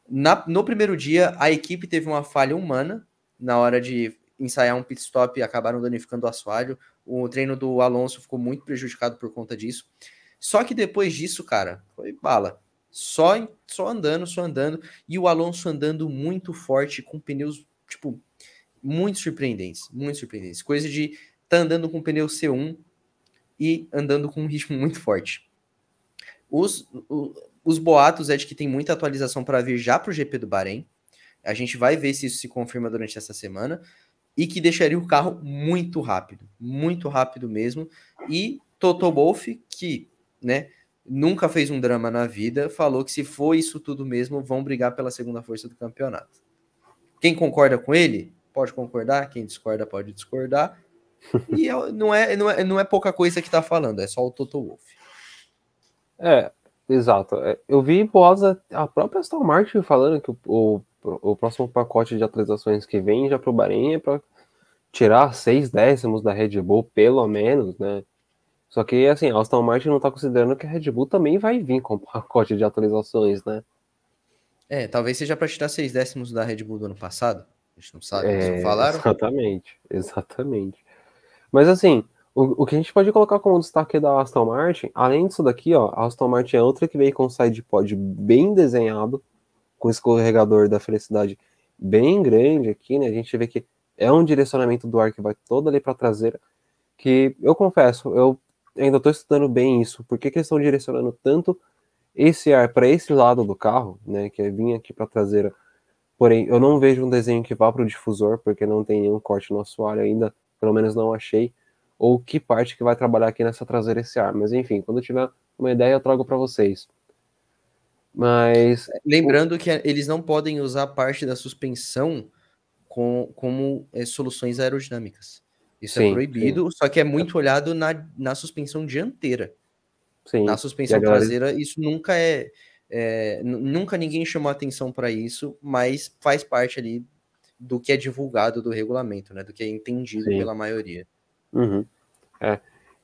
No primeiro dia, a equipe teve uma falha humana na hora de ensaiar um pit stop e acabaram danificando o assoalho. O treino do Alonso ficou muito prejudicado por conta disso. Só que depois disso, cara, foi bala. Só andando, só andando. E o Alonso andando muito forte, com pneus, tipo, muito surpreendentes. Muito surpreendentes. Coisa de tá andando com pneu C1 e andando com um ritmo muito forte. Os boatos é de que tem muita atualização para vir já para o GP do Bahrein. A gente vai ver se isso se confirma durante essa semana. E que deixaria o carro muito rápido mesmo. E Toto Wolff, que né, nunca fez um drama na vida, falou que se for isso tudo mesmo, vão brigar pela segunda força do campeonato. Quem concorda com ele, pode concordar. Quem discorda, pode discordar. E não é pouca coisa que tá falando, é só o Toto Wolff. Exato. Eu vi boas a própria Aston Martin falando que o próximo pacote de atualizações que vem já pro Bahrein é para tirar 6 décimos da Red Bull, pelo menos, né? Só que, assim, a Aston Martin não tá considerando que a Red Bull também vai vir com pacote de atualizações, né? Talvez seja para tirar 6 décimos da Red Bull do ano passado. A gente não sabe, eles não falaram? Exatamente. Mas, assim, o que a gente pode colocar como destaque da Aston Martin, além disso daqui, ó, a Aston Martin é outra que veio com um sidepod bem desenhado, com escorregador da felicidade bem grande aqui, né? A gente vê que é um direcionamento do ar que vai todo ali para a traseira, que eu confesso, eu ainda estou estudando bem isso, porque que eles estão direcionando tanto esse ar para esse lado do carro, né, que é vir aqui para a traseira. Porém, eu não vejo um desenho que vá para o difusor, porque não tem nenhum corte no assoalho ainda, pelo menos não achei, ou que parte que vai trabalhar aqui nessa traseira esse ar. Mas enfim, quando eu tiver uma ideia eu trago para vocês. Mas lembrando que eles não podem usar parte da suspensão como soluções aerodinâmicas. Isso é proibido, só que é muito olhado na suspensão dianteira. Sim. Na suspensão traseira, isso nunca nunca ninguém chamou atenção para isso, mas faz parte ali do que é divulgado do regulamento, né? Do que é entendido pela maioria. Uhum.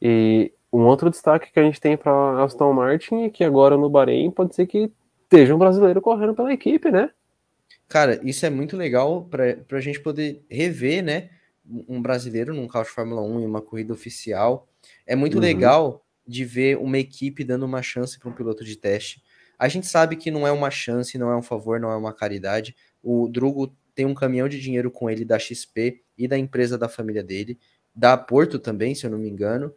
E um outro destaque que a gente tem para Aston Martin é que agora no Bahrein pode ser que esteja um brasileiro correndo pela equipe, né? Cara, isso é muito legal para a gente poder rever, né? Um brasileiro num carro de Fórmula 1 em uma corrida oficial. É muito legal de ver uma equipe dando uma chance para um piloto de teste. A gente sabe que não é uma chance, não é um favor, não é uma caridade. O Drugo tem um caminhão de dinheiro com ele da XP e da empresa da família dele, da Porto também, se eu não me engano.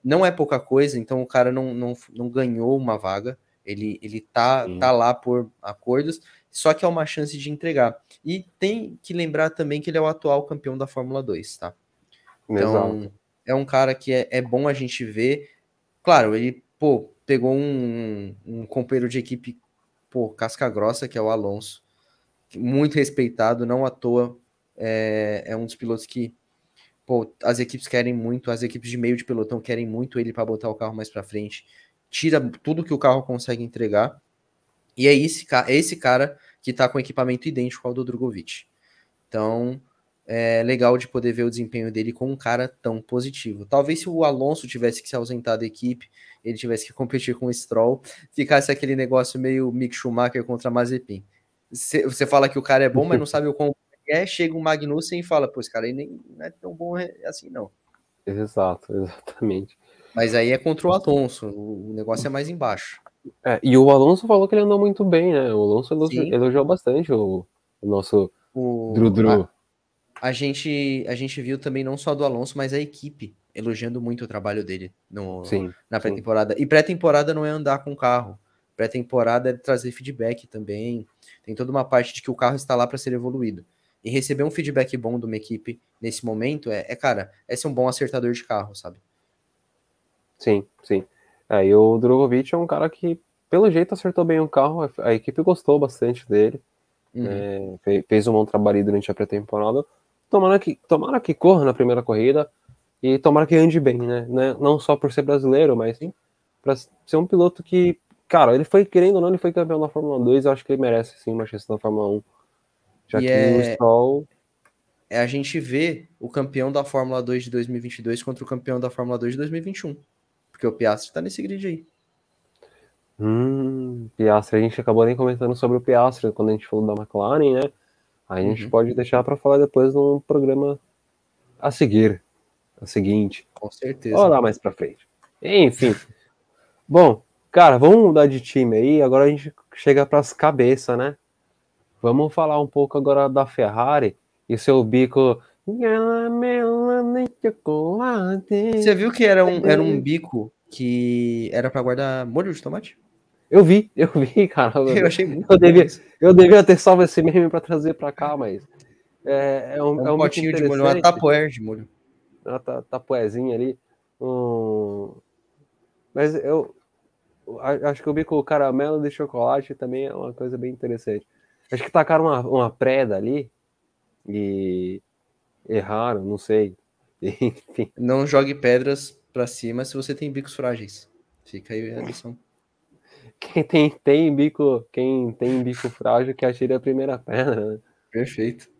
Não é pouca coisa, então o cara não ganhou uma vaga. Ele tá lá por acordos. só que é uma chance de entregar. E tem que lembrar também que ele é o atual campeão da Fórmula 2, tá? Então, Exato. é um cara que é bom a gente ver. Claro, ele, pô, pegou um companheiro de equipe, pô, casca grossa, que é o Alonso. Muito respeitado, não à toa. É um dos pilotos que, pô, as equipes querem muito, as equipes de meio de pelotão querem muito ele para botar o carro mais para frente. Tira tudo que o carro consegue entregar. E é esse cara que tá com equipamento idêntico ao do Drogovic. Então, é legal de poder ver o desempenho dele com um cara tão positivo. Talvez se o Alonso tivesse que se ausentar da equipe, ele tivesse que competir com o Stroll, ficasse aquele negócio meio Mick Schumacher contra Mazepin. Você fala que o cara é bom, mas não sabe o quão é, chega um Magnussen e fala, pô, esse cara aí nem não é tão bom assim, não. Exato, exatamente. Mas aí é contra o Alonso, o negócio é mais embaixo. E o Alonso falou que ele andou muito bem, né? O Alonso Sim, elogiou bastante o nosso o, Drudru. a gente viu também não só do Alonso, mas a equipe elogiando muito o trabalho dele Sim, na sim. pré-temporada. E pré-temporada não é andar com o carro. Pré-temporada é trazer feedback também. Tem toda uma parte de que o carro está lá para ser evoluído. E receber um feedback bom de uma equipe nesse momento cara, é ser um bom acertador de carro, sabe? Sim, sim. E o Drogovic é um cara que, pelo jeito, acertou bem o carro. A equipe gostou bastante dele. Uhum. Fez um bom trabalho durante a pré-temporada. Tomara que corra na primeira corrida e tomara que ande bem, né? Não só por ser brasileiro, mas Sim. para ser um piloto que, cara, ele foi, querendo ou não, ele foi campeão da Fórmula 2. Eu acho que ele merece sim uma chance na Fórmula 1. Já E que o Stroll. a gente vê o campeão da Fórmula 2 de 2022 contra o campeão da Fórmula 2 de 2021. Porque o Piastri está nesse grid aí. Piastri, a gente acabou nem comentando sobre o Piastri quando a gente falou da McLaren, né? A gente Uhum. pode deixar para falar depois num programa a seguir, a seguinte, Com ou certeza. lá mais para frente. Enfim, bom, cara, vamos mudar de time aí. Agora a gente chega para as cabeças, né? Vamos falar um pouco agora da Ferrari e seu bico. Você viu que era um bico que era para guardar molho de tomate? Eu vi, cara. Eu achei muito Eu bom devia, isso. eu devia ter salvo esse meme para trazer para cá, mas É é um um bico potinho de molho, uma interessante. tapoer de molho. Uma tapoezinha ali. Mas eu acho que o bico caramelo de chocolate também é uma coisa bem interessante. Acho que tacaram uma preda ali e erraram, não sei. Enfim, Não jogue pedras para cima se você tem bicos frágeis. Fica aí a lição. quem tem bico frágil que atire a primeira pedra, né? Perfeito.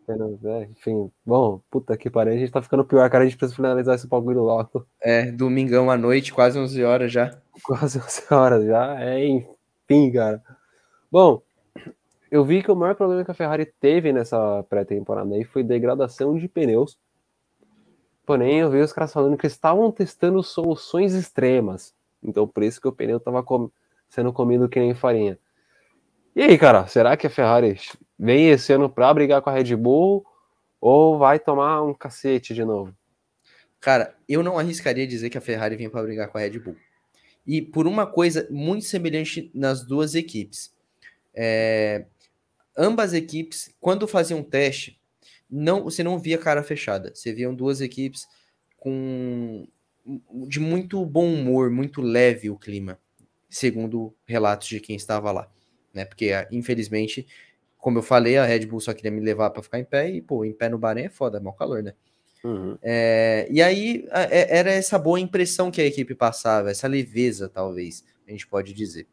Enfim, bom, puta que pariu, a gente tá ficando pior, cara, a gente precisa finalizar esse bagulho logo. Domingão à noite, quase 11 horas já. Quase 11 horas já, enfim, cara. Bom, eu vi que o maior problema que a Ferrari teve nessa pré-temporada aí foi degradação de pneus. Porém, eu vi os caras falando que estavam testando soluções extremas. Então, por isso que o pneu estava sendo comido que nem farinha. E aí, cara, será que a Ferrari vem esse ano para brigar com a Red Bull ou vai tomar um cacete de novo? Cara, eu não arriscaria dizer que a Ferrari vem para brigar com a Red Bull. E por uma coisa muito semelhante nas duas equipes. Ambas equipes, quando faziam teste, você não via cara fechada. Você viam duas equipes com de muito bom humor, muito leve o clima, segundo relatos de quem estava lá, né? Porque infelizmente, como eu falei, a Red Bull só queria me levar para ficar em pé e pô, em pé no Bahrein é foda, é mau calor, né? Uhum. E aí era essa boa impressão que a equipe passava, essa leveza, talvez, a gente pode dizer.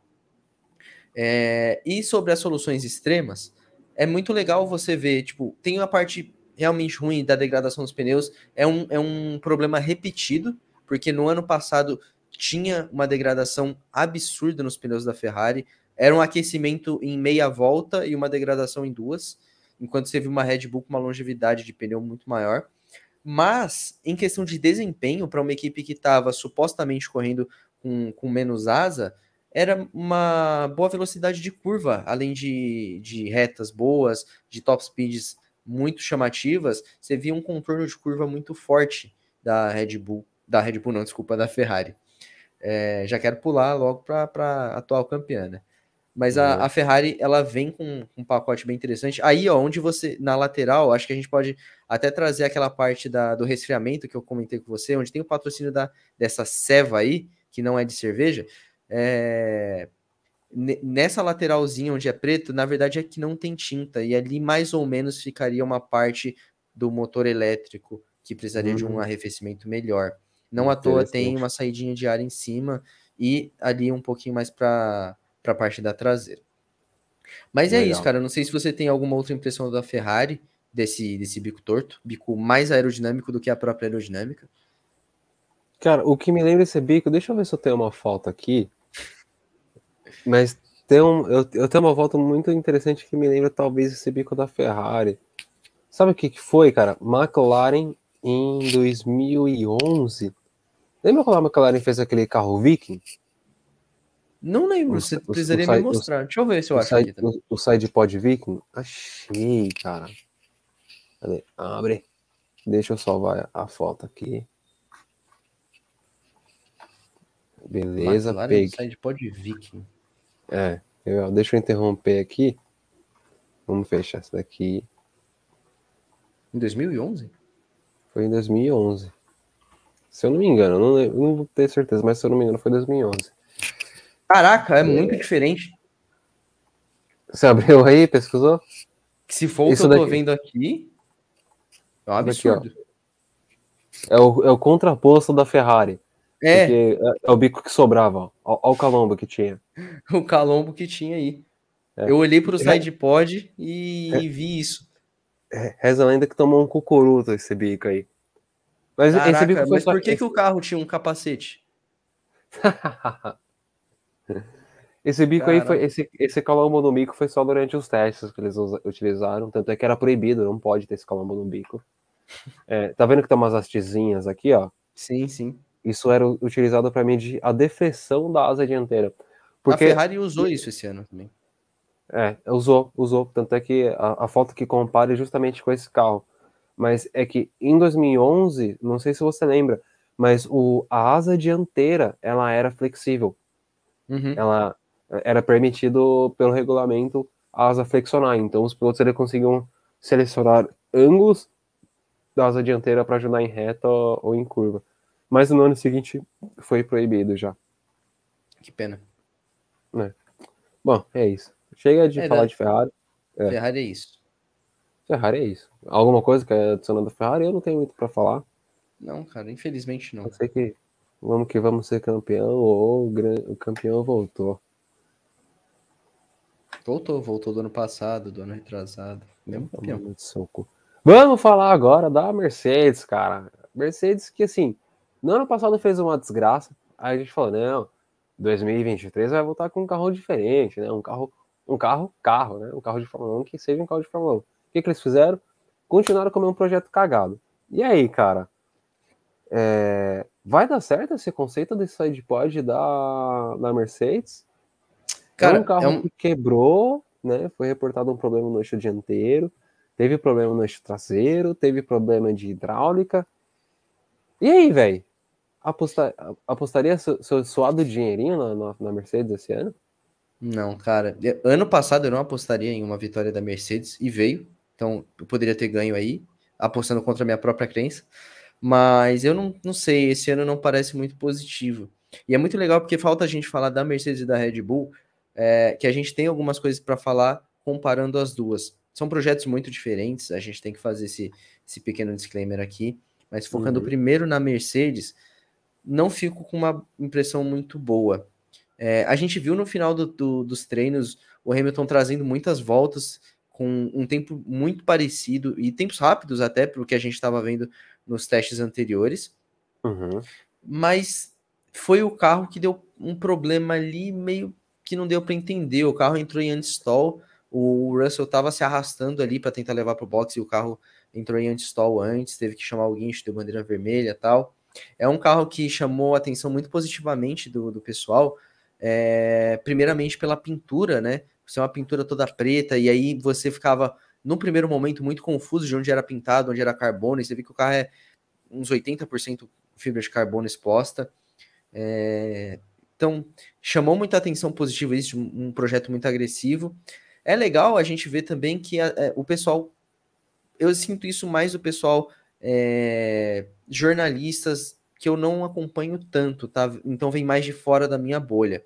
E sobre as soluções extremas, é muito legal você ver, tipo, tem uma parte realmente ruim da degradação dos pneus, é um problema repetido, porque no ano passado tinha uma degradação absurda nos pneus da Ferrari, era um aquecimento em meia volta e uma degradação em duas, enquanto você viu uma Red Bull com uma longevidade de pneu muito maior. Mas, em questão de desempenho, para uma equipe que estava supostamente correndo com menos asa, era uma boa velocidade de curva, além de retas boas, de top speeds muito chamativas, você via um contorno de curva muito forte da Red Bull não, desculpa, da Ferrari. Já quero pular logo para a atual campeã, né? Mas Uhum. a Ferrari, ela vem com um pacote bem interessante. Aí, ó, onde você, na lateral, acho que a gente pode até trazer aquela parte do resfriamento que eu comentei com você, onde tem o patrocínio dessa ceva aí, que não é de cerveja. Nessa lateralzinha onde é preto, na verdade é que não tem tinta, e ali mais ou menos ficaria uma parte do motor elétrico que precisaria de um arrefecimento melhor. Não à toa tem Interessante. uma saidinha de ar em cima e ali um pouquinho mais para a parte da traseira. Mas é isso, Legal. cara. Eu não sei se você tem alguma outra impressão da Ferrari, desse bico torto, bico mais aerodinâmico do que a própria aerodinâmica. Cara, o que me lembra esse bico, deixa eu ver se eu tenho uma foto aqui, mas eu tenho uma foto muito interessante que me lembra talvez esse bico da Ferrari. Sabe o que que foi, cara? McLaren em 2011. Lembra quando a McLaren fez aquele carro Viking? Não lembro, você precisaria me mostrar. Deixa eu ver se eu acho aqui também. O Sidepod Viking? Achei, cara. Cadê? Abre. Deixa eu salvar a foto aqui. Beleza, McLaren peguei. Sidepod Viking. Deixa eu interromper aqui. Vamos fechar essa daqui. Em 2011? Foi em 2011. Se eu não me engano, não vou ter certeza, mas se eu não me engano foi 2011. Caraca, é muito diferente. Você abriu aí, pesquisou? Se for o que Isso eu tô daqui, vendo aqui, é um isso daqui, ó. absurdo. É o contraposto da Ferrari. É, Porque é o bico que sobrava, ó. Ó o calombo que tinha. o calombo que tinha aí. É. Eu olhei pro sidepod e vi isso. Reza a lenda que tomou um cucuruto esse bico aí. Mas esse bico Caraca, foi mas só. por que o carro tinha um capacete? Esse bico aí foi. Caraca. Esse calombo no bico foi só durante os testes que eles utilizaram. Tanto é que era proibido, não pode ter esse calombo no bico. Tá vendo que tem umas hastezinhas aqui, ó? Sim, sim. Isso era utilizado para medir a defleção da asa dianteira. A Porque. Ferrari usou isso esse ano também. Usou. Tanto é que a foto que compara é justamente com esse carro. Mas é que em 2011, não sei se você lembra, mas a asa dianteira, ela era flexível. Uhum. Ela era permitido pelo regulamento a asa flexionar. Então os pilotos eles conseguiam selecionar ângulos da asa dianteira para ajudar em reta ou em curva. Mas no ano seguinte foi proibido já. Que pena. Né? Bom, é isso. Chega de falar de Ferrari. Ferrari é isso. Ferrari é isso. Alguma coisa que é adicionada da Ferrari, eu não tenho muito para falar. Não, cara, infelizmente Eu não. sei que vamos ser campeão ou o campeão voltou. Voltou do ano passado, do ano retrasado. Mesmo campeão. Vamos falar agora da Mercedes, cara. Mercedes que, assim, no ano passado fez uma desgraça. Aí a gente falou, não, 2023 vai voltar com um carro diferente, né? Um carro, né? Um carro de Fórmula 1 que seja um carro de Fórmula 1. O que eles fizeram? Continuaram com um projeto cagado. E aí, cara? Vai dar certo esse conceito desse sidepod da Mercedes? É um Cara, carro que quebrou, né? Foi reportado um problema no eixo dianteiro, teve problema no eixo traseiro, teve problema de hidráulica. E aí, velho? Apostaria seu suado dinheirinho na Mercedes esse ano? Não, cara. Ano passado eu não apostaria em uma vitória da Mercedes e veio. Então eu poderia ter ganho aí, apostando contra a minha própria crença. Mas eu não sei, esse ano não parece muito positivo. E é muito legal porque falta a gente falar da Mercedes e da Red Bull, que a gente tem algumas coisas para falar comparando as duas. São projetos muito diferentes, a gente tem que fazer esse pequeno disclaimer aqui. Mas focando primeiro na Mercedes, não fico com uma impressão muito boa. A gente viu no final dos treinos o Hamilton trazendo muitas voltas com um tempo muito parecido e tempos rápidos até para o que a gente estava vendo nos testes anteriores. Mas foi o carro que deu um problema ali meio que não deu para entender. O carro entrou em anti-stall, o Russell estava se arrastando ali para tentar levar para o box e o carro entrou em anti-stall antes, teve que chamar o guincho, deu bandeira vermelha e tal. É um carro que chamou a atenção muito positivamente do pessoal, primeiramente pela pintura, né? Você é uma pintura toda preta, e aí você ficava, no primeiro momento, muito confuso de onde era pintado, onde era carbono, e você vê que o carro é uns 80% fibra de carbono exposta. Então, chamou muita atenção positiva isso, um projeto muito agressivo. É legal a gente ver também que o pessoal, eu sinto isso mais do pessoal, jornalistas que eu não acompanho tanto, tá? Então vem mais de fora da minha bolha.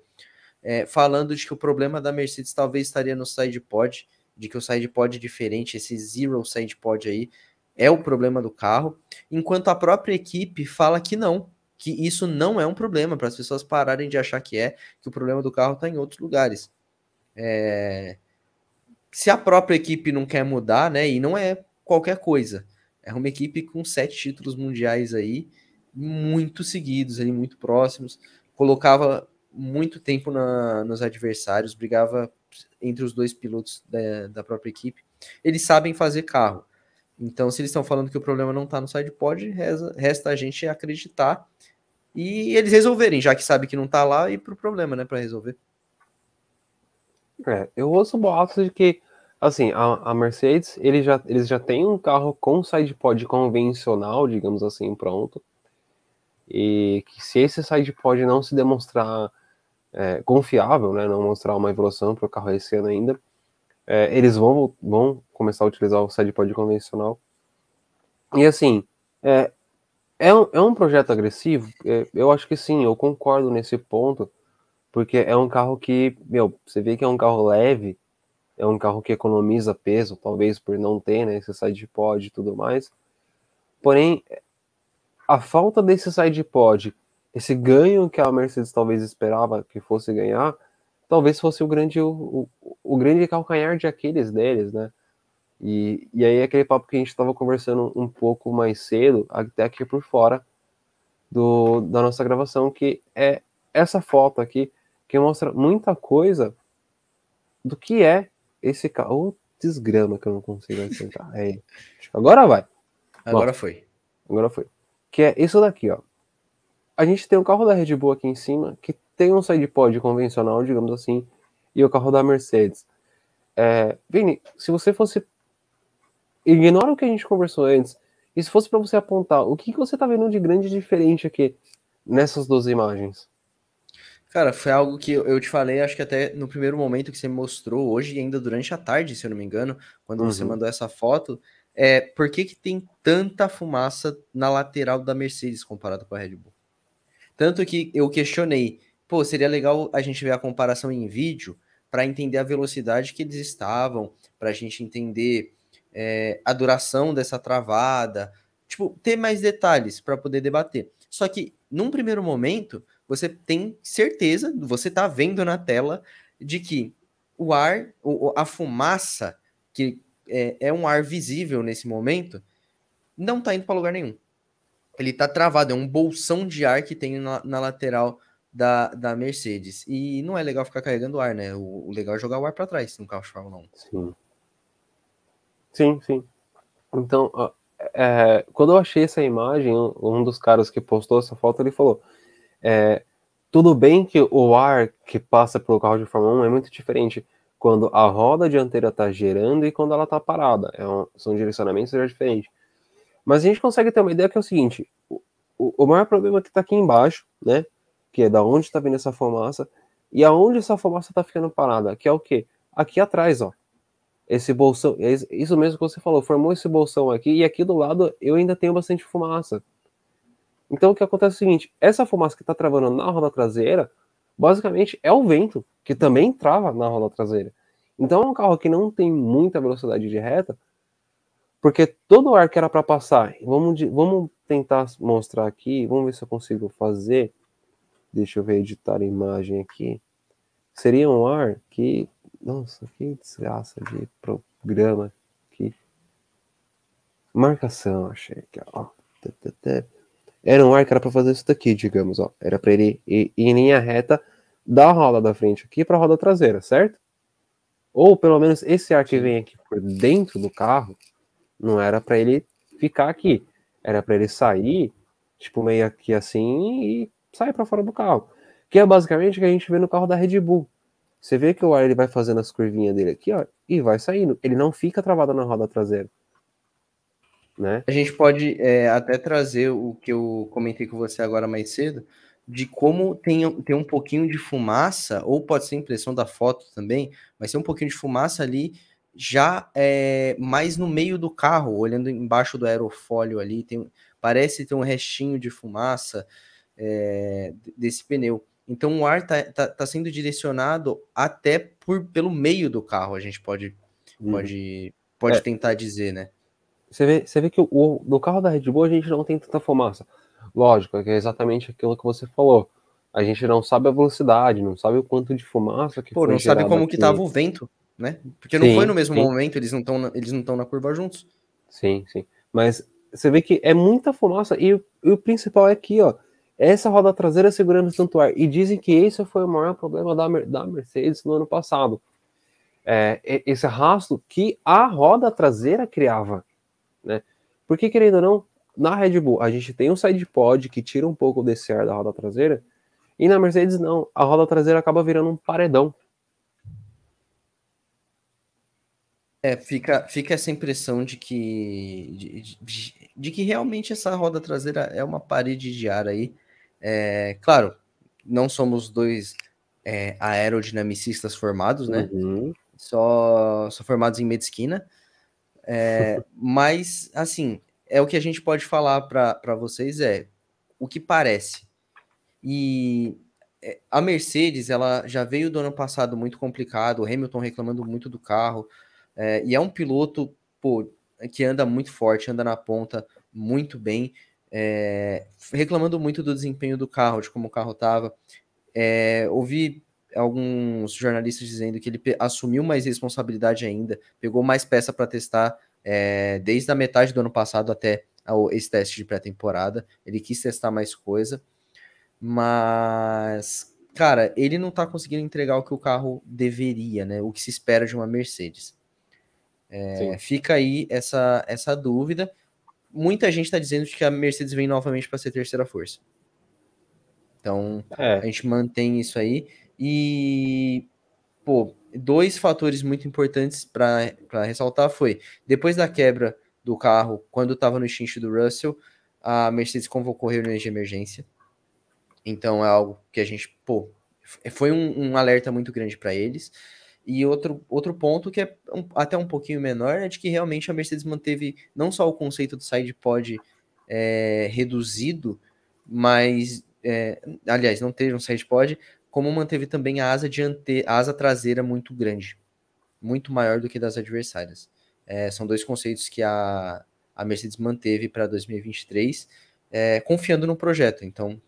Falando de que o problema da Mercedes talvez estaria no sidepod, de que o sidepod é diferente, esse zero sidepod aí é o problema do carro, enquanto a própria equipe fala que não, que isso não é um problema, para as pessoas pararem de achar que o problema do carro está em outros lugares. Se a própria equipe não quer mudar, né, e não é qualquer coisa, é uma equipe com 7 títulos mundiais aí, muito seguidos, ali, muito próximos, colocava muito tempo nos adversários, brigava entre os dois pilotos da própria equipe. Eles sabem fazer carro. Então, se eles estão falando que o problema não está no sidepod, resta a gente acreditar e eles resolverem, já que sabe que não está lá, e pro problema, né, para resolver. Eu ouço boatos de que, assim, a Mercedes, eles já têm um carro com sidepod convencional, digamos assim, pronto. E que se esse sidepod não se demonstrar confiável, né, não mostrar uma evolução para o carro esse ano ainda, eles vão começar a utilizar o sidepod convencional. E assim, é um projeto agressivo? Eu acho que sim, eu concordo nesse ponto, porque é um carro que, você vê que é um carro leve, é um carro que economiza peso, talvez por não ter, né, esse sidepod e tudo mais. Porém, a falta desse sidepod, esse ganho que a Mercedes talvez esperava que fosse ganhar, talvez fosse o grande calcanhar de Aquiles deles, né? E aí aquele papo que a gente estava conversando um pouco mais cedo, até aqui por fora da nossa gravação, que é essa foto aqui, que mostra muita coisa do que é esse carro. Oh, desgrama que eu não consigo acertar. Agora vai. Agora foi. Agora foi. Que é isso daqui, ó. A gente tem o carro da Red Bull aqui em cima, que tem um sidepod convencional, digamos assim, e o carro da Mercedes. Vini, se você fosse... Ignora o que a gente conversou antes, e se fosse para você apontar, o que você tá vendo de grande diferente aqui nessas duas imagens? Cara, foi algo que eu te falei, acho que até no primeiro momento que você me mostrou, hoje e ainda durante a tarde, se eu não me engano, quando você mandou essa foto, por que tem tanta fumaça na lateral da Mercedes comparado com a Red Bull? Tanto que eu questionei, seria legal a gente ver a comparação em vídeo para entender a velocidade que eles estavam, para a gente entender a duração dessa travada, tipo, ter mais detalhes para poder debater. Só que, num primeiro momento, você tem certeza, você tá vendo na tela, de que o ar, a fumaça, que é um ar visível nesse momento, não tá indo para lugar nenhum. Ele tá travado, é um bolsão de ar que tem na lateral da Mercedes. E não é legal ficar carregando ar, né? O legal é jogar o ar para trás no carro de Fórmula 1. Sim. Sim, sim. Então, quando eu achei essa imagem, um dos caras que postou essa foto, ele falou, tudo bem que o ar que passa pelo carro de Fórmula 1 é muito diferente quando a roda dianteira está girando e quando ela está parada. São direcionamentos já diferentes. Mas a gente consegue ter uma ideia que é o seguinte, o maior problema que está aqui embaixo, né, que é da onde está vindo essa fumaça, e aonde essa fumaça está ficando parada, que é o quê? Aqui atrás, ó. Esse bolsão, é isso mesmo que você falou, formou esse bolsão aqui, e aqui do lado eu ainda tenho bastante fumaça. Então o que acontece é o seguinte, essa fumaça que está travando na roda traseira, basicamente é o vento, que também trava na roda traseira. Então é um carro que não tem muita velocidade de reta, porque todo o ar que era para passar, vamos tentar mostrar aqui, vamos ver se eu consigo fazer, deixa eu ver, editar a imagem aqui, seria um ar que, nossa, que desgraça de programa aqui, marcação, achei aqui, ó, era um ar que era para fazer isso daqui, digamos, ó, era para ele ir em linha reta da roda da frente aqui para a roda traseira, certo? Ou pelo menos esse ar que vem aqui por dentro do carro, não era para ele ficar aqui, era para ele sair, tipo meio aqui assim e sair para fora do carro, que é basicamente o que a gente vê no carro da Red Bull. Você vê que o ar ele vai fazendo as curvinhas dele aqui, ó, e vai saindo. Ele não fica travado na roda traseira, né? A gente pode até trazer o que eu comentei com você agora mais cedo, de como tem um pouquinho de fumaça, ou pode ser impressão da foto também, mas tem um pouquinho de fumaça ali, já mais no meio do carro, olhando embaixo do aerofólio ali, parece ter um restinho de fumaça desse pneu. Então o ar tá sendo direcionado até pelo meio do carro, a gente pode tentar dizer, né? Você vê que no carro da Red Bull a gente não tem tanta fumaça. Lógico, que é exatamente aquilo que você falou. A gente não sabe a velocidade, não sabe o quanto de fumaça que Pô, foi não sabe gerado como que aqui. tava o vento, né? Porque não foi no Sim, mesmo sim, momento, eles não estão na curva juntos. sim, sim. Mas você vê que é muita fumaça e o principal é aqui, ó. Essa roda traseira segurando tanto ar. E dizem que esse foi o maior problema da Mercedes no ano passado. Esse arrasto que a roda traseira criava, né? Porque, querendo ou não, na Red Bull a gente tem um side pod que tira um pouco desse ar da roda traseira, e na Mercedes não, a roda traseira acaba virando um paredão. Fica essa impressão de que realmente essa roda traseira é uma parede de ar aí. Claro, não somos dois aerodinamicistas formados, né? Uhum. Só formados em medicina. Mas, assim, o que a gente pode falar para vocês o que parece. E a Mercedes, ela já veio do ano passado muito complicado, o Hamilton reclamando muito do carro, e é um piloto, pô, que anda muito forte, anda na ponta muito bem, reclamando muito do desempenho do carro, de como o carro estava. Ouvi alguns jornalistas dizendo que ele assumiu mais responsabilidade ainda, pegou mais peça para testar, desde a metade do ano passado até esse teste de pré-temporada. Ele quis testar mais coisa, mas, cara, ele não tá conseguindo entregar o que o carro deveria, né? O que se espera de uma Mercedes. Fica aí essa dúvida. Muita gente está dizendo que a Mercedes vem novamente para ser terceira força. Então, a gente mantém isso aí. E, pô, dois fatores muito importantes para ressaltar foi, depois da quebra do carro, quando estava no stint do Russell, a Mercedes convocou reuniões de emergência. Então é algo que a gente, pô, foi um alerta muito grande para eles. E outro ponto que é até um pouquinho menor é de que realmente a Mercedes manteve não só o conceito do side pod reduzido, mas aliás, não teve um side pod, como manteve também a asa traseira muito grande, muito maior do que das adversárias. São dois conceitos que a Mercedes manteve para 2023, confiando no projeto. Então,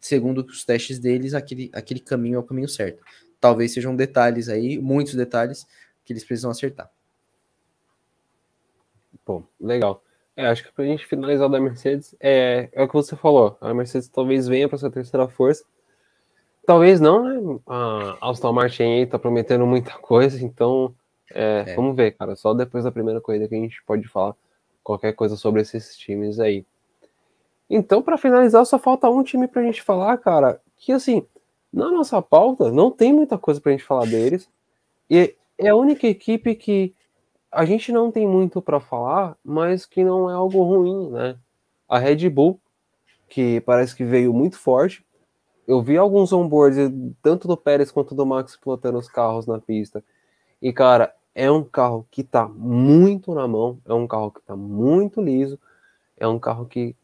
segundo os testes deles, aquele caminho é o caminho certo. Talvez sejam detalhes aí, muitos detalhes, que eles precisam acertar. Pô, legal. Acho que pra gente finalizar da Mercedes, é o que você falou. A Mercedes talvez venha para essa terceira força. Talvez não, né? A Aston Martin aí tá prometendo muita coisa, então vamos ver, cara. Só depois da primeira corrida que a gente pode falar qualquer coisa sobre esses times aí. Então, para finalizar, só falta um time pra gente falar, cara, que assim, na nossa pauta não tem muita coisa pra gente falar deles. E é a única equipe que a gente não tem muito para falar, mas que não é algo ruim, né? A Red Bull, que parece que veio muito forte. Eu vi alguns onboards, tanto do Pérez quanto do Max pilotando os carros na pista. E, cara, é um carro que tá muito na mão, é um carro que tá muito liso, é um carro que,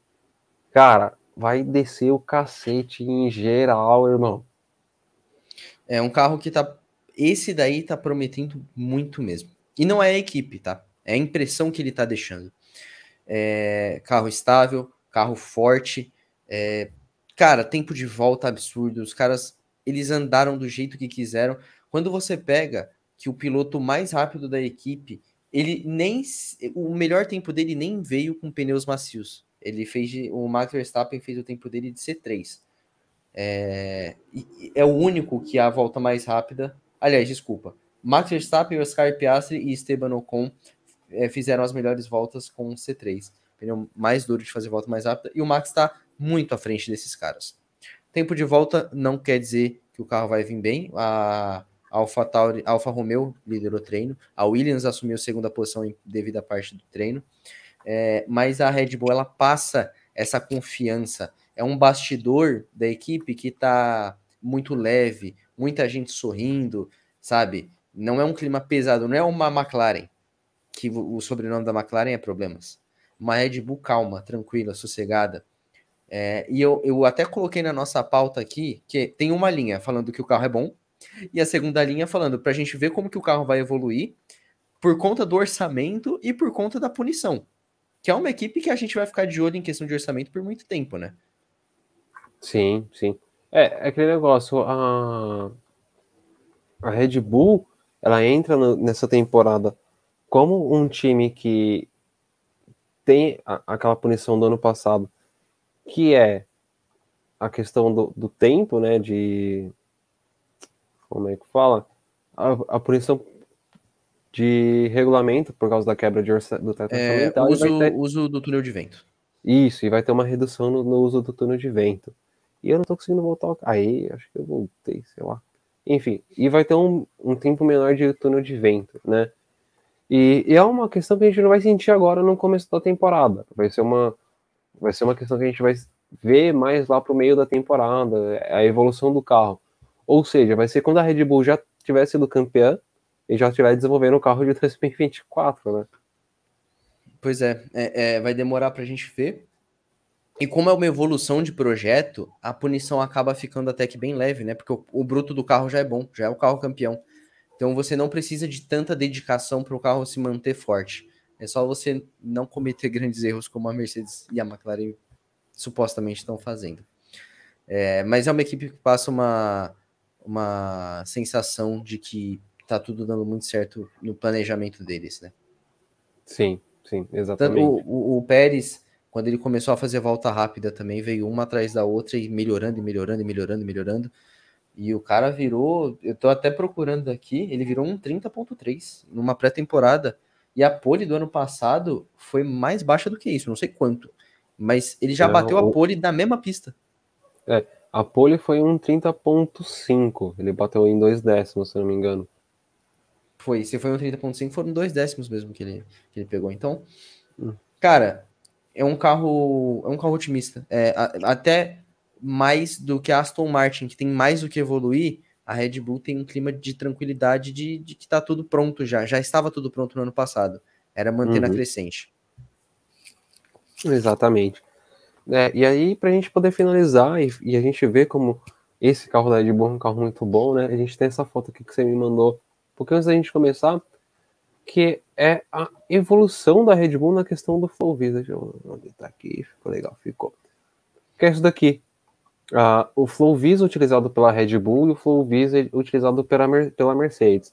cara, vai descer o cacete em geral, irmão. É um carro que tá. Esse daí tá prometendo muito mesmo. E não é a equipe, tá? É a impressão que ele tá deixando. Carro estável, carro forte. Cara, tempo de volta absurdo. Os caras, eles andaram do jeito que quiseram. Quando você pega que o piloto mais rápido da equipe, ele nem. O melhor tempo dele nem veio com pneus macios. O Max Verstappen fez o tempo dele de C3. É o único que a volta mais rápida. Aliás, desculpa. Max Verstappen, Oscar Piastri e Esteban Ocon fizeram as melhores voltas com C3. Pneu mais duro de fazer volta mais rápida. E o Max está muito à frente desses caras. Tempo de volta não quer dizer que o carro vai vir bem. A Alfa Romeo liderou o treino. A Williams assumiu segunda posição devido à parte do treino. Mas a Red Bull ela passa essa confiança é um bastidor da equipe que tá muito leve, muita gente sorrindo, sabe? Não é um clima pesado, não é uma McLaren, que o sobrenome da McLaren é problemas. Uma Red Bull calma, tranquila, sossegada. E eu até coloquei na nossa pauta aqui que tem uma linha falando que o carro é bom e a segunda linha falando para a gente ver como que o carro vai evoluir por conta do orçamento e por conta da punição. Que é uma equipe que a gente vai ficar de olho em questão de orçamento por muito tempo, né? Sim, sim. É aquele negócio, a Red Bull, ela entra nessa temporada como um time que tem aquela punição do ano passado, que é a questão do tempo, né, como é que fala? A punição de regulamento por causa da quebra do teto orçamentário e vai ter Uso do túnel de vento. isso, e vai ter uma redução no uso do túnel de vento. E eu não tô conseguindo voltar aí, acho que eu voltei, sei lá. Enfim, e vai ter um tempo menor de túnel de vento, né? E é uma questão que a gente não vai sentir agora no começo da temporada. Vai ser uma questão que a gente vai ver mais lá pro meio da temporada, a evolução do carro. Ou seja, vai ser quando a Red Bull já tiver sido campeã e já estiver desenvolvendo o carro de 2024, né? Pois vai demorar pra gente ver. E como é uma evolução de projeto, a punição acaba ficando até que bem leve, né? Porque o bruto do carro já é bom, já é o carro campeão. Então você não precisa de tanta dedicação para o carro se manter forte. É só você não cometer grandes erros como a Mercedes e a McLaren supostamente estão fazendo. Mas é uma equipe que passa uma sensação de que tá tudo dando muito certo no planejamento deles, né? Sim, sim, Tanto exatamente. o Pérez, quando ele começou a fazer volta rápida também, veio uma atrás da outra e melhorando, e melhorando, e melhorando, e melhorando. E o cara virou, eu tô até procurando aqui, ele virou um 30.3 numa pré-temporada. E a pole do ano passado foi mais baixa do que isso, não sei quanto. Mas ele já bateu a Não, pole na mesma pista. a pole foi um 30,5. Ele bateu em 2 décimos, se não me engano. Se foi um 30.5, foram 2 décimos mesmo que ele pegou. Então, Hum. cara, é um carro otimista. Até mais do que a Aston Martin, que tem mais do que evoluir, a Red Bull tem um clima de tranquilidade de que tá tudo pronto já. Já estava tudo pronto no ano passado. Era manter na Uhum, crescente. exatamente. E aí, pra gente poder finalizar e a gente ver como esse carro da Red Bull é um carro muito bom, né? A gente tem essa foto aqui que você me mandou um pouquinho antes da gente começar, que é a evolução da Red Bull na questão do flow vis. Deixa eu botar aqui, ficou legal, ficou. Que é isso daqui. O flow vis utilizado pela Red Bull e o flow vis utilizado pela Mercedes.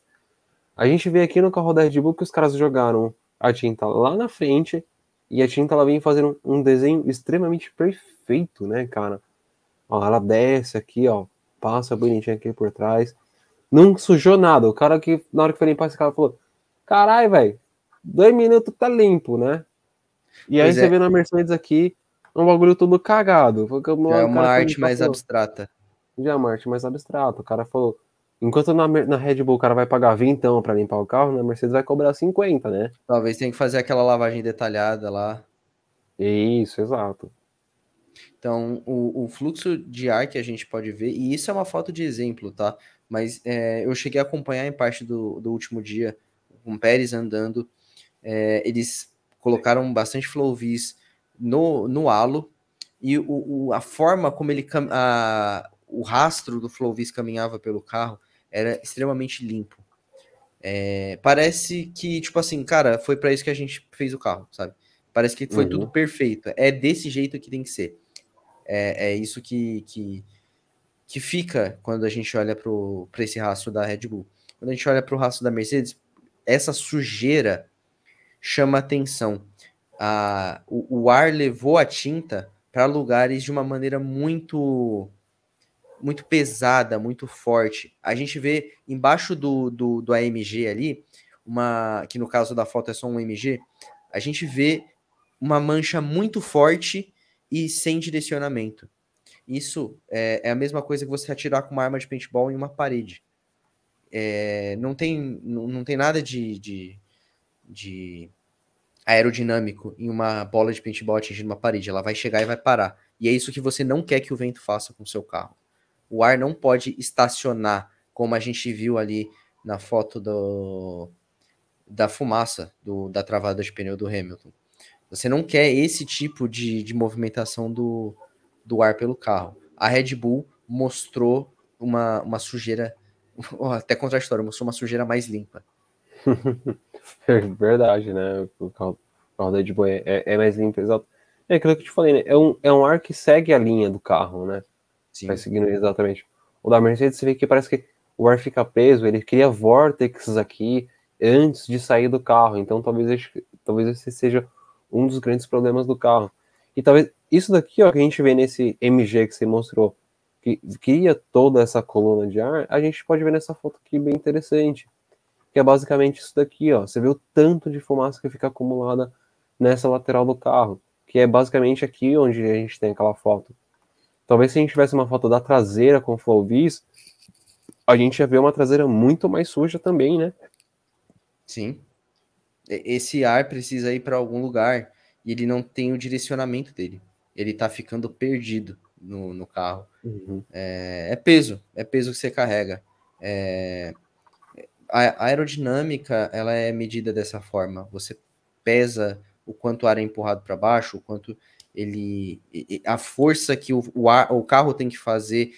A gente vê aqui no carro da Red Bull que os caras jogaram a tinta lá na frente e a tinta ela vem fazendo um desenho extremamente perfeito, né, cara? Ó, ela desce aqui, ó, passa bonitinho aqui por trás. Não sujou nada. O cara que, na hora que foi limpar esse cara, falou: Carai, velho, 2 minutos tá limpo, né? E aí Pois você é, vê na Mercedes aqui um bagulho tudo cagado. Foi que já é o uma cara foi arte limpar e mais falou: abstrata. Já é uma arte mais abstrata. O cara falou: Enquanto na Red Bull o cara vai pagar 20 então pra limpar o carro, na Mercedes vai cobrar 50, né? Talvez tenha que fazer aquela lavagem detalhada lá. Isso, exato. Então, o fluxo de ar que a gente pode ver, e isso é uma foto de exemplo, tá? Mas eu cheguei a acompanhar em parte do último dia, com o Pérez andando. Eles colocaram bastante flow vis no halo, e a forma como o rastro do flow vis caminhava pelo carro era extremamente limpo. Parece que, tipo assim, cara, foi para isso que a gente fez o carro, sabe? Parece que foi tudo Uhum. perfeito. É desse jeito que tem que ser. É isso que fica quando a gente olha para esse rastro da Red Bull. Quando a gente olha para o rastro da Mercedes, essa sujeira chama atenção. O ar levou a tinta para lugares de uma maneira muito muito pesada, muito forte. A gente vê embaixo do AMG ali, que no caso da foto é só um AMG, a gente vê uma mancha muito forte e sem direcionamento. Isso é a mesma coisa que você atirar com uma arma de paintball em uma parede. Não tem nada de aerodinâmico em uma bola de paintball atingindo uma parede. Ela vai chegar e vai parar. E é isso que você não quer que o vento faça com o seu carro. O ar não pode estacionar, como a gente viu ali na foto da fumaça da travada de pneu do Hamilton. Você não quer esse tipo de movimentação do ar pelo carro. A Red Bull mostrou uma sujeira, até contraditório, mostrou uma sujeira mais limpa. Verdade, né? O carro da Red Bull é mais limpo, exato. É aquilo que eu te falei, né? É um ar que segue a linha do carro, né? Sim. Vai seguindo exatamente. O da Mercedes, você vê que parece que o ar fica preso, ele cria vórtices aqui antes de sair do carro. Então talvez esse seja um dos grandes problemas do carro. E talvez isso daqui, ó, que a gente vê nesse MG que você mostrou, que cria toda essa coluna de ar, a gente pode ver nessa foto aqui bem interessante. Que é basicamente isso daqui, ó. Você vê o tanto de fumaça que fica acumulada nessa lateral do carro. Que é basicamente aqui onde a gente tem aquela foto. Talvez se a gente tivesse uma foto da traseira com flow vis, a gente ia ver uma traseira muito mais suja também, né? Sim. Esse ar precisa ir para algum lugar e ele não tem o direcionamento dele. Ele tá ficando perdido no carro. Uhum. É peso que você carrega. A aerodinâmica, ela é medida dessa forma. Você pesa o quanto o ar é empurrado para baixo, o quanto a força que o carro tem que fazer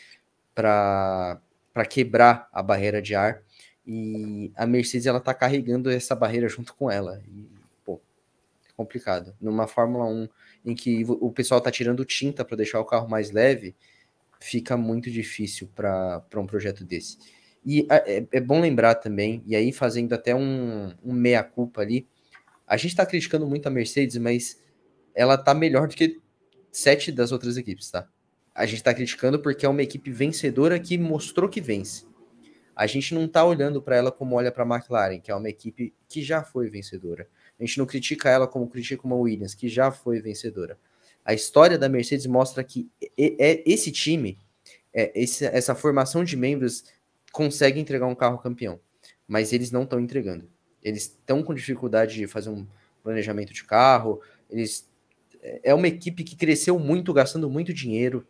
para quebrar a barreira de ar. E a Mercedes, ela tá carregando essa barreira junto com ela. E, pô, é complicado. Numa Fórmula 1 em que o pessoal tá tirando tinta para deixar o carro mais leve, fica muito difícil para um projeto desse. E é bom lembrar também, e aí fazendo até um meia-culpa ali, a gente tá criticando muito a Mercedes, mas ela tá melhor do que 7 das outras equipes, tá? A gente tá criticando porque é uma equipe vencedora que mostrou que vence. A gente não tá olhando para ela como olha para a McLaren, que é uma equipe que já foi vencedora. A gente não critica ela como critica uma Williams, que já foi vencedora. A história da Mercedes mostra que esse time, essa formação de membros consegue entregar um carro campeão, mas eles não estão entregando. Eles estão com dificuldade de fazer um planejamento de carro. É uma equipe que cresceu muito, gastando muito dinheiro,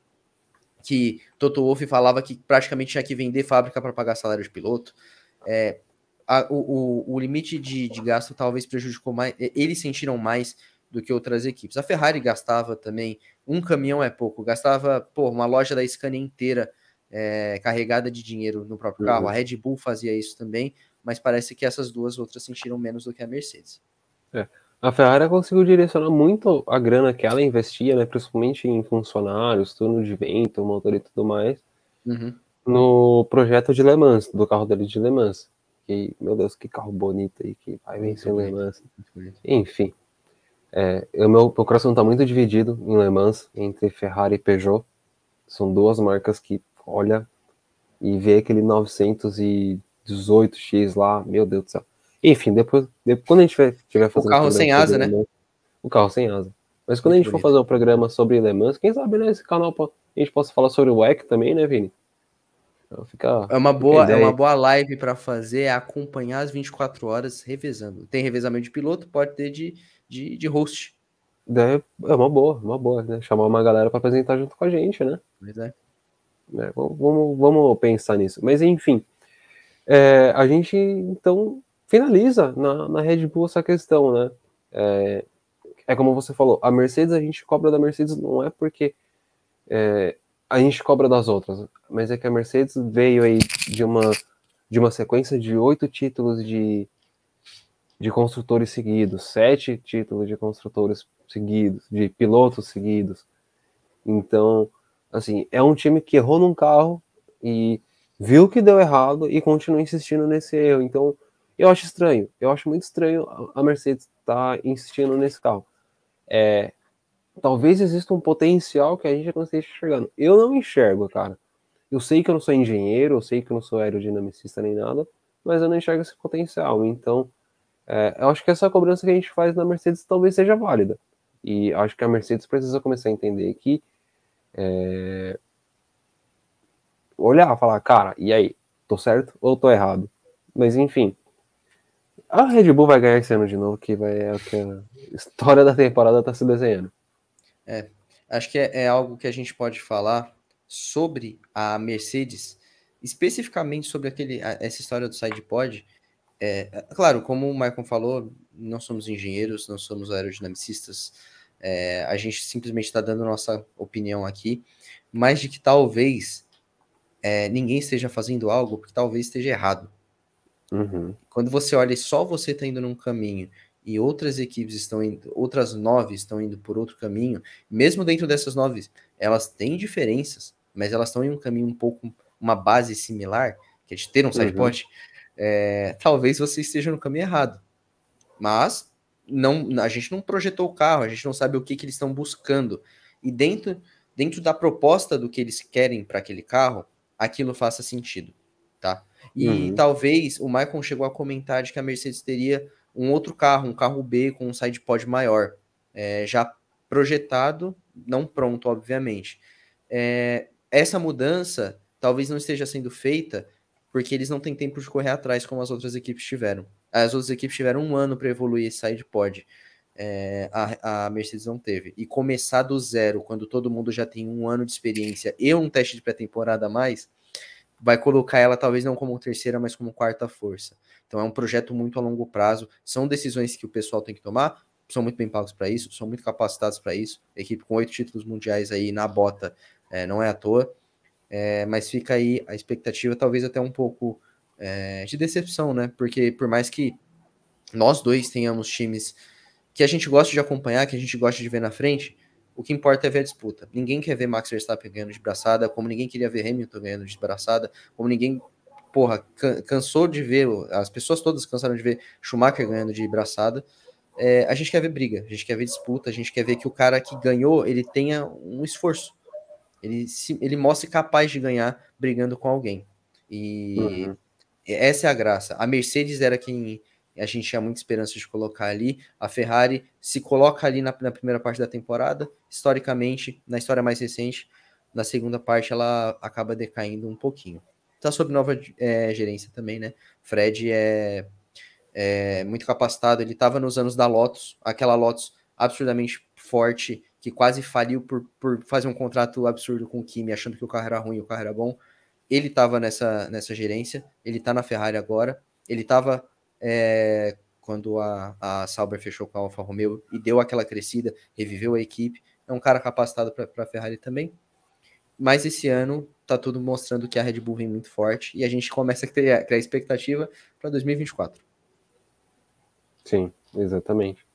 que Toto Wolff falava que praticamente tinha que vender fábrica para pagar salário de piloto. O limite de gasto talvez prejudicou mais, eles sentiram mais do que outras equipes. A Ferrari gastava também, um caminhão é pouco, gastava uma loja da Scania inteira carregada de dinheiro no próprio carro. A Red Bull fazia isso também, mas parece que essas duas outras sentiram menos do que a Mercedes. A Ferrari conseguiu direcionar muito a grana que ela investia, né, principalmente em funcionários, turno de vento, motor e tudo mais, no projeto de Le Mans, do carro dele de Le Mans. Que, meu Deus, que carro bonito aí, que vai vencer em Le Mans. Enfim, meu coração tá muito dividido em Le Mans, entre Ferrari e Peugeot. São duas marcas que, olha, e vê aquele 918X lá, meu Deus do céu. Enfim, depois quando a gente estiver fazendo o carro sem asa, né? O carro sem asa. Mas quando a gente for fazer um programa sobre Le Mans, quem sabe, né, esse canal a gente possa falar sobre o WEC também, né, Vini? Então é uma boa live para fazer, é acompanhar as 24 horas revezando. Tem revezamento de piloto, pode ter de host. É uma boa, né? Chamar uma galera para apresentar junto com a gente, né? Pois é. Vamos pensar nisso. Mas enfim, a gente então finaliza na Red Bull essa questão, né? Como você falou, a Mercedes, a gente cobra da Mercedes não é porque a gente cobra das outras, mas é que a Mercedes veio aí de uma sequência de 8 títulos de construtores seguidos, 7 títulos de construtores seguidos, de pilotos seguidos. Então, assim, é um time que errou num carro e viu que deu errado e continua insistindo nesse erro. Então, eu acho estranho. Eu acho muito estranho a Mercedes estar insistindo nesse carro. Talvez exista um potencial que a gente não esteja enxergando. Eu não enxergo, cara. Eu sei que eu não sou engenheiro, eu sei que eu não sou aerodinamicista nem nada, mas eu não enxergo esse potencial. Então, eu acho que essa cobrança que a gente faz na Mercedes talvez seja válida. E acho que a Mercedes precisa começar a entender que olhar, falar, cara, e aí? Tô certo ou tô errado? Mas enfim, a Red Bull vai ganhar esse ano de novo, que é o que a história da temporada tá se desenhando. Acho que é algo que a gente pode falar sobre a Mercedes, especificamente sobre essa história do sidepod. Claro, como o Michael falou, não somos engenheiros, não somos aerodinamicistas, a gente simplesmente está dando nossa opinião aqui, mas de que talvez ninguém esteja fazendo algo porque talvez esteja errado. Uhum. Quando você olha e só você está indo num caminho e outras equipes estão indo, outras 9 estão indo por outro caminho, mesmo dentro dessas 9, elas têm diferenças, mas elas estão em um caminho um pouco, uma base similar, que é de ter um sidepod, talvez você esteja no caminho errado. Mas a gente não projetou o carro, a gente não sabe o que eles estão buscando. E dentro da proposta do que eles querem para aquele carro, aquilo faça sentido, tá? E talvez o Michael chegou a comentar de que a Mercedes teria um outro carro, um carro B com um sidepod maior, já projetado, não pronto, obviamente. Essa mudança talvez não esteja sendo feita porque eles não têm tempo de correr atrás como as outras equipes tiveram. As outras equipes tiveram um ano para evoluir esse sidepod. A Mercedes não teve. E começar do zero, quando todo mundo já tem um ano de experiência e um teste de pré-temporada a mais, vai colocar ela talvez não como terceira, mas como quarta força. Então é um projeto muito a longo prazo. São decisões que o pessoal tem que tomar. São muito bem pagos para isso, são muito capacitados para isso. Equipe com 8 títulos mundiais aí na bota, não é à toa. Mas fica aí a expectativa, talvez até um pouco de decepção, né? Porque por mais que nós dois tenhamos times que a gente gosta de acompanhar, que a gente gosta de ver na frente, o que importa é ver a disputa. Ninguém quer ver Max Verstappen ganhando de braçada, como ninguém queria ver Hamilton ganhando de braçada, como ninguém, cansou de ver, as pessoas todas cansaram de ver Schumacher ganhando de braçada. A gente quer ver briga, a gente quer ver disputa, a gente quer ver que o cara que ganhou, ele tenha um esforço. Ele mostre capaz de ganhar brigando com alguém. E essa é a graça. A Mercedes era quem a gente tinha muita esperança de colocar ali. A Ferrari se coloca ali na primeira parte da temporada. Historicamente, na história mais recente, na segunda parte ela acaba decaindo um pouquinho. Tá sob nova gerência também, né? Fred é muito capacitado. Ele estava nos anos da Lotus, aquela Lotus absurdamente forte, que quase faliu por fazer um contrato absurdo com o Kimi, achando que o carro era ruim e o carro era bom. Ele estava nessa gerência, ele está na Ferrari agora, ele estava quando a Sauber fechou com a Alfa Romeo e deu aquela crescida, reviveu a equipe, é um cara capacitado para a Ferrari também, mas esse ano tá tudo mostrando que a Red Bull vem muito forte e a gente começa a criar expectativa para 2024. Sim, exatamente.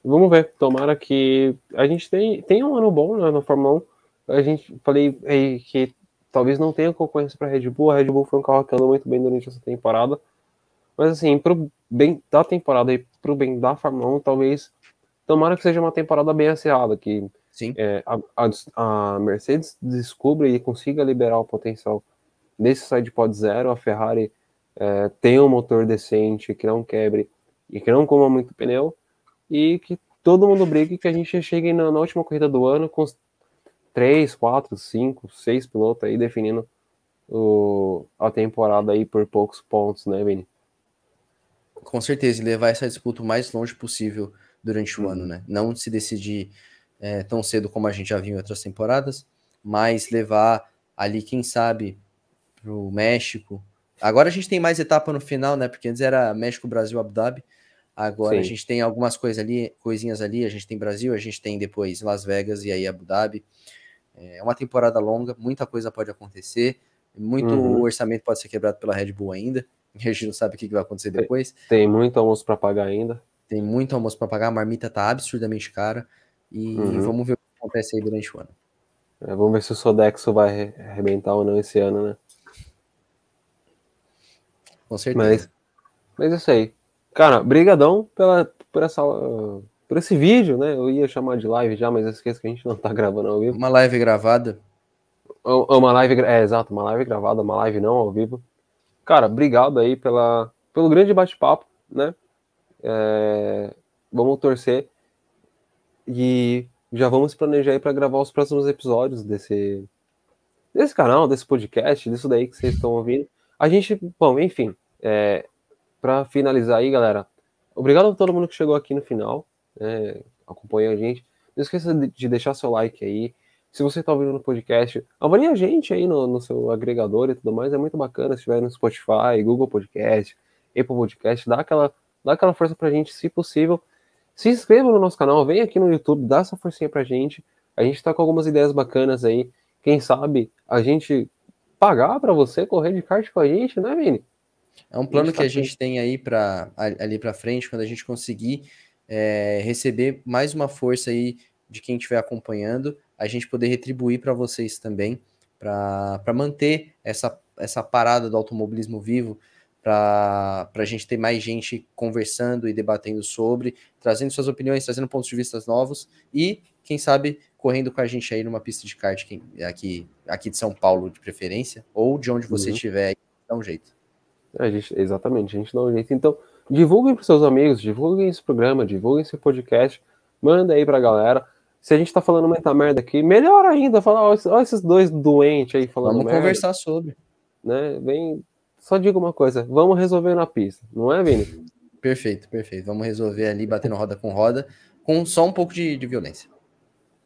Vamos ver. Tomara que a gente tenha um ano bom, né, na Fórmula 1. A gente falei aí que talvez não tenha concorrência para a Red Bull. A Red Bull foi um carro que andou muito bem durante essa temporada. Mas assim, pro bem da temporada e pro bem da Fórmula 1, talvez tomara que seja uma temporada bem acirrada, que Sim. A Mercedes descubra e consiga liberar o potencial desse sidepod zero, a Ferrari tenha um motor decente, que não quebre e que não coma muito pneu, e que todo mundo brigue, que a gente chegue na última corrida do ano com 3, 4, 5, 6 pilotos aí definindo a temporada aí por poucos pontos, né, Vini? Com certeza, e levar essa disputa o mais longe possível durante o ano, né? Não se decidir tão cedo como a gente já viu em outras temporadas, mas levar ali, quem sabe, pro México. Agora a gente tem mais etapa no final, né? Porque antes era México, Brasil, Abu Dhabi. Agora Sim. a gente tem algumas coisinhas ali. A gente tem Brasil, a gente tem depois Las Vegas e aí Abu Dhabi. É uma temporada longa, muita coisa pode acontecer. Muito orçamento pode ser quebrado pela Red Bull ainda. A gente não sabe o que vai acontecer depois. Tem muito almoço para pagar ainda. Tem muito almoço para pagar, a marmita tá absurdamente cara. E vamos ver o que acontece aí durante o ano. Vamos ver se o Sodexo vai arrebentar ou não esse ano, né? Com certeza. Mas é isso aí. Cara, brigadão por esse vídeo, né? Eu ia chamar de live já, mas eu esqueço que a gente não tá gravando ao vivo. Uma live gravada. Uma live, exato, uma live gravada, uma live não ao vivo. Cara, obrigado aí pelo grande bate-papo, né? Vamos torcer e já vamos planejar aí para gravar os próximos episódios desse canal, desse podcast, disso daí que vocês estão ouvindo. A gente, bom, enfim, para finalizar aí, galera, obrigado a todo mundo que chegou aqui no final, acompanhou a gente. Não esqueça de deixar seu like aí. Se você está ouvindo no podcast, avalie a gente aí no seu agregador e tudo mais. É muito bacana se estiver no Spotify, Google Podcast, Apple Podcast. Dá aquela força pra gente, se possível. Se inscreva no nosso canal, vem aqui no YouTube, dá essa forcinha pra gente. A gente tá com algumas ideias bacanas aí. Quem sabe a gente pagar pra você correr de kart com a gente, né, Vini? É um plano que a gente tem aí ali para frente, quando a gente conseguir receber mais uma força aí de quem estiver acompanhando, a gente poder retribuir para vocês também, para manter essa parada do automobilismo vivo, para a gente ter mais gente conversando e debatendo sobre, trazendo suas opiniões, trazendo pontos de vista novos e, quem sabe, correndo com a gente aí numa pista de kart aqui de São Paulo, de preferência, ou de onde você estiver aí, dá um jeito. Exatamente, a gente dá um jeito. Então, divulguem para seus amigos, divulguem esse programa, divulguem esse podcast, manda aí pra galera. Se a gente tá falando muita merda aqui, melhor ainda, fala, ó, esses dois doentes aí falando merda. Vamos conversar sobre. Né? Só diga uma coisa, vamos resolver na pista, não é, Vini? Perfeito. Vamos resolver ali, batendo roda, com só um pouco de violência.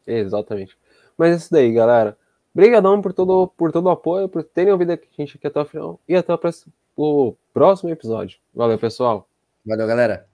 Exatamente. Mas é isso daí, galera. Obrigadão por todo o apoio, por terem ouvido a gente aqui até o final. E até o próximo episódio. Valeu, pessoal. Valeu, galera.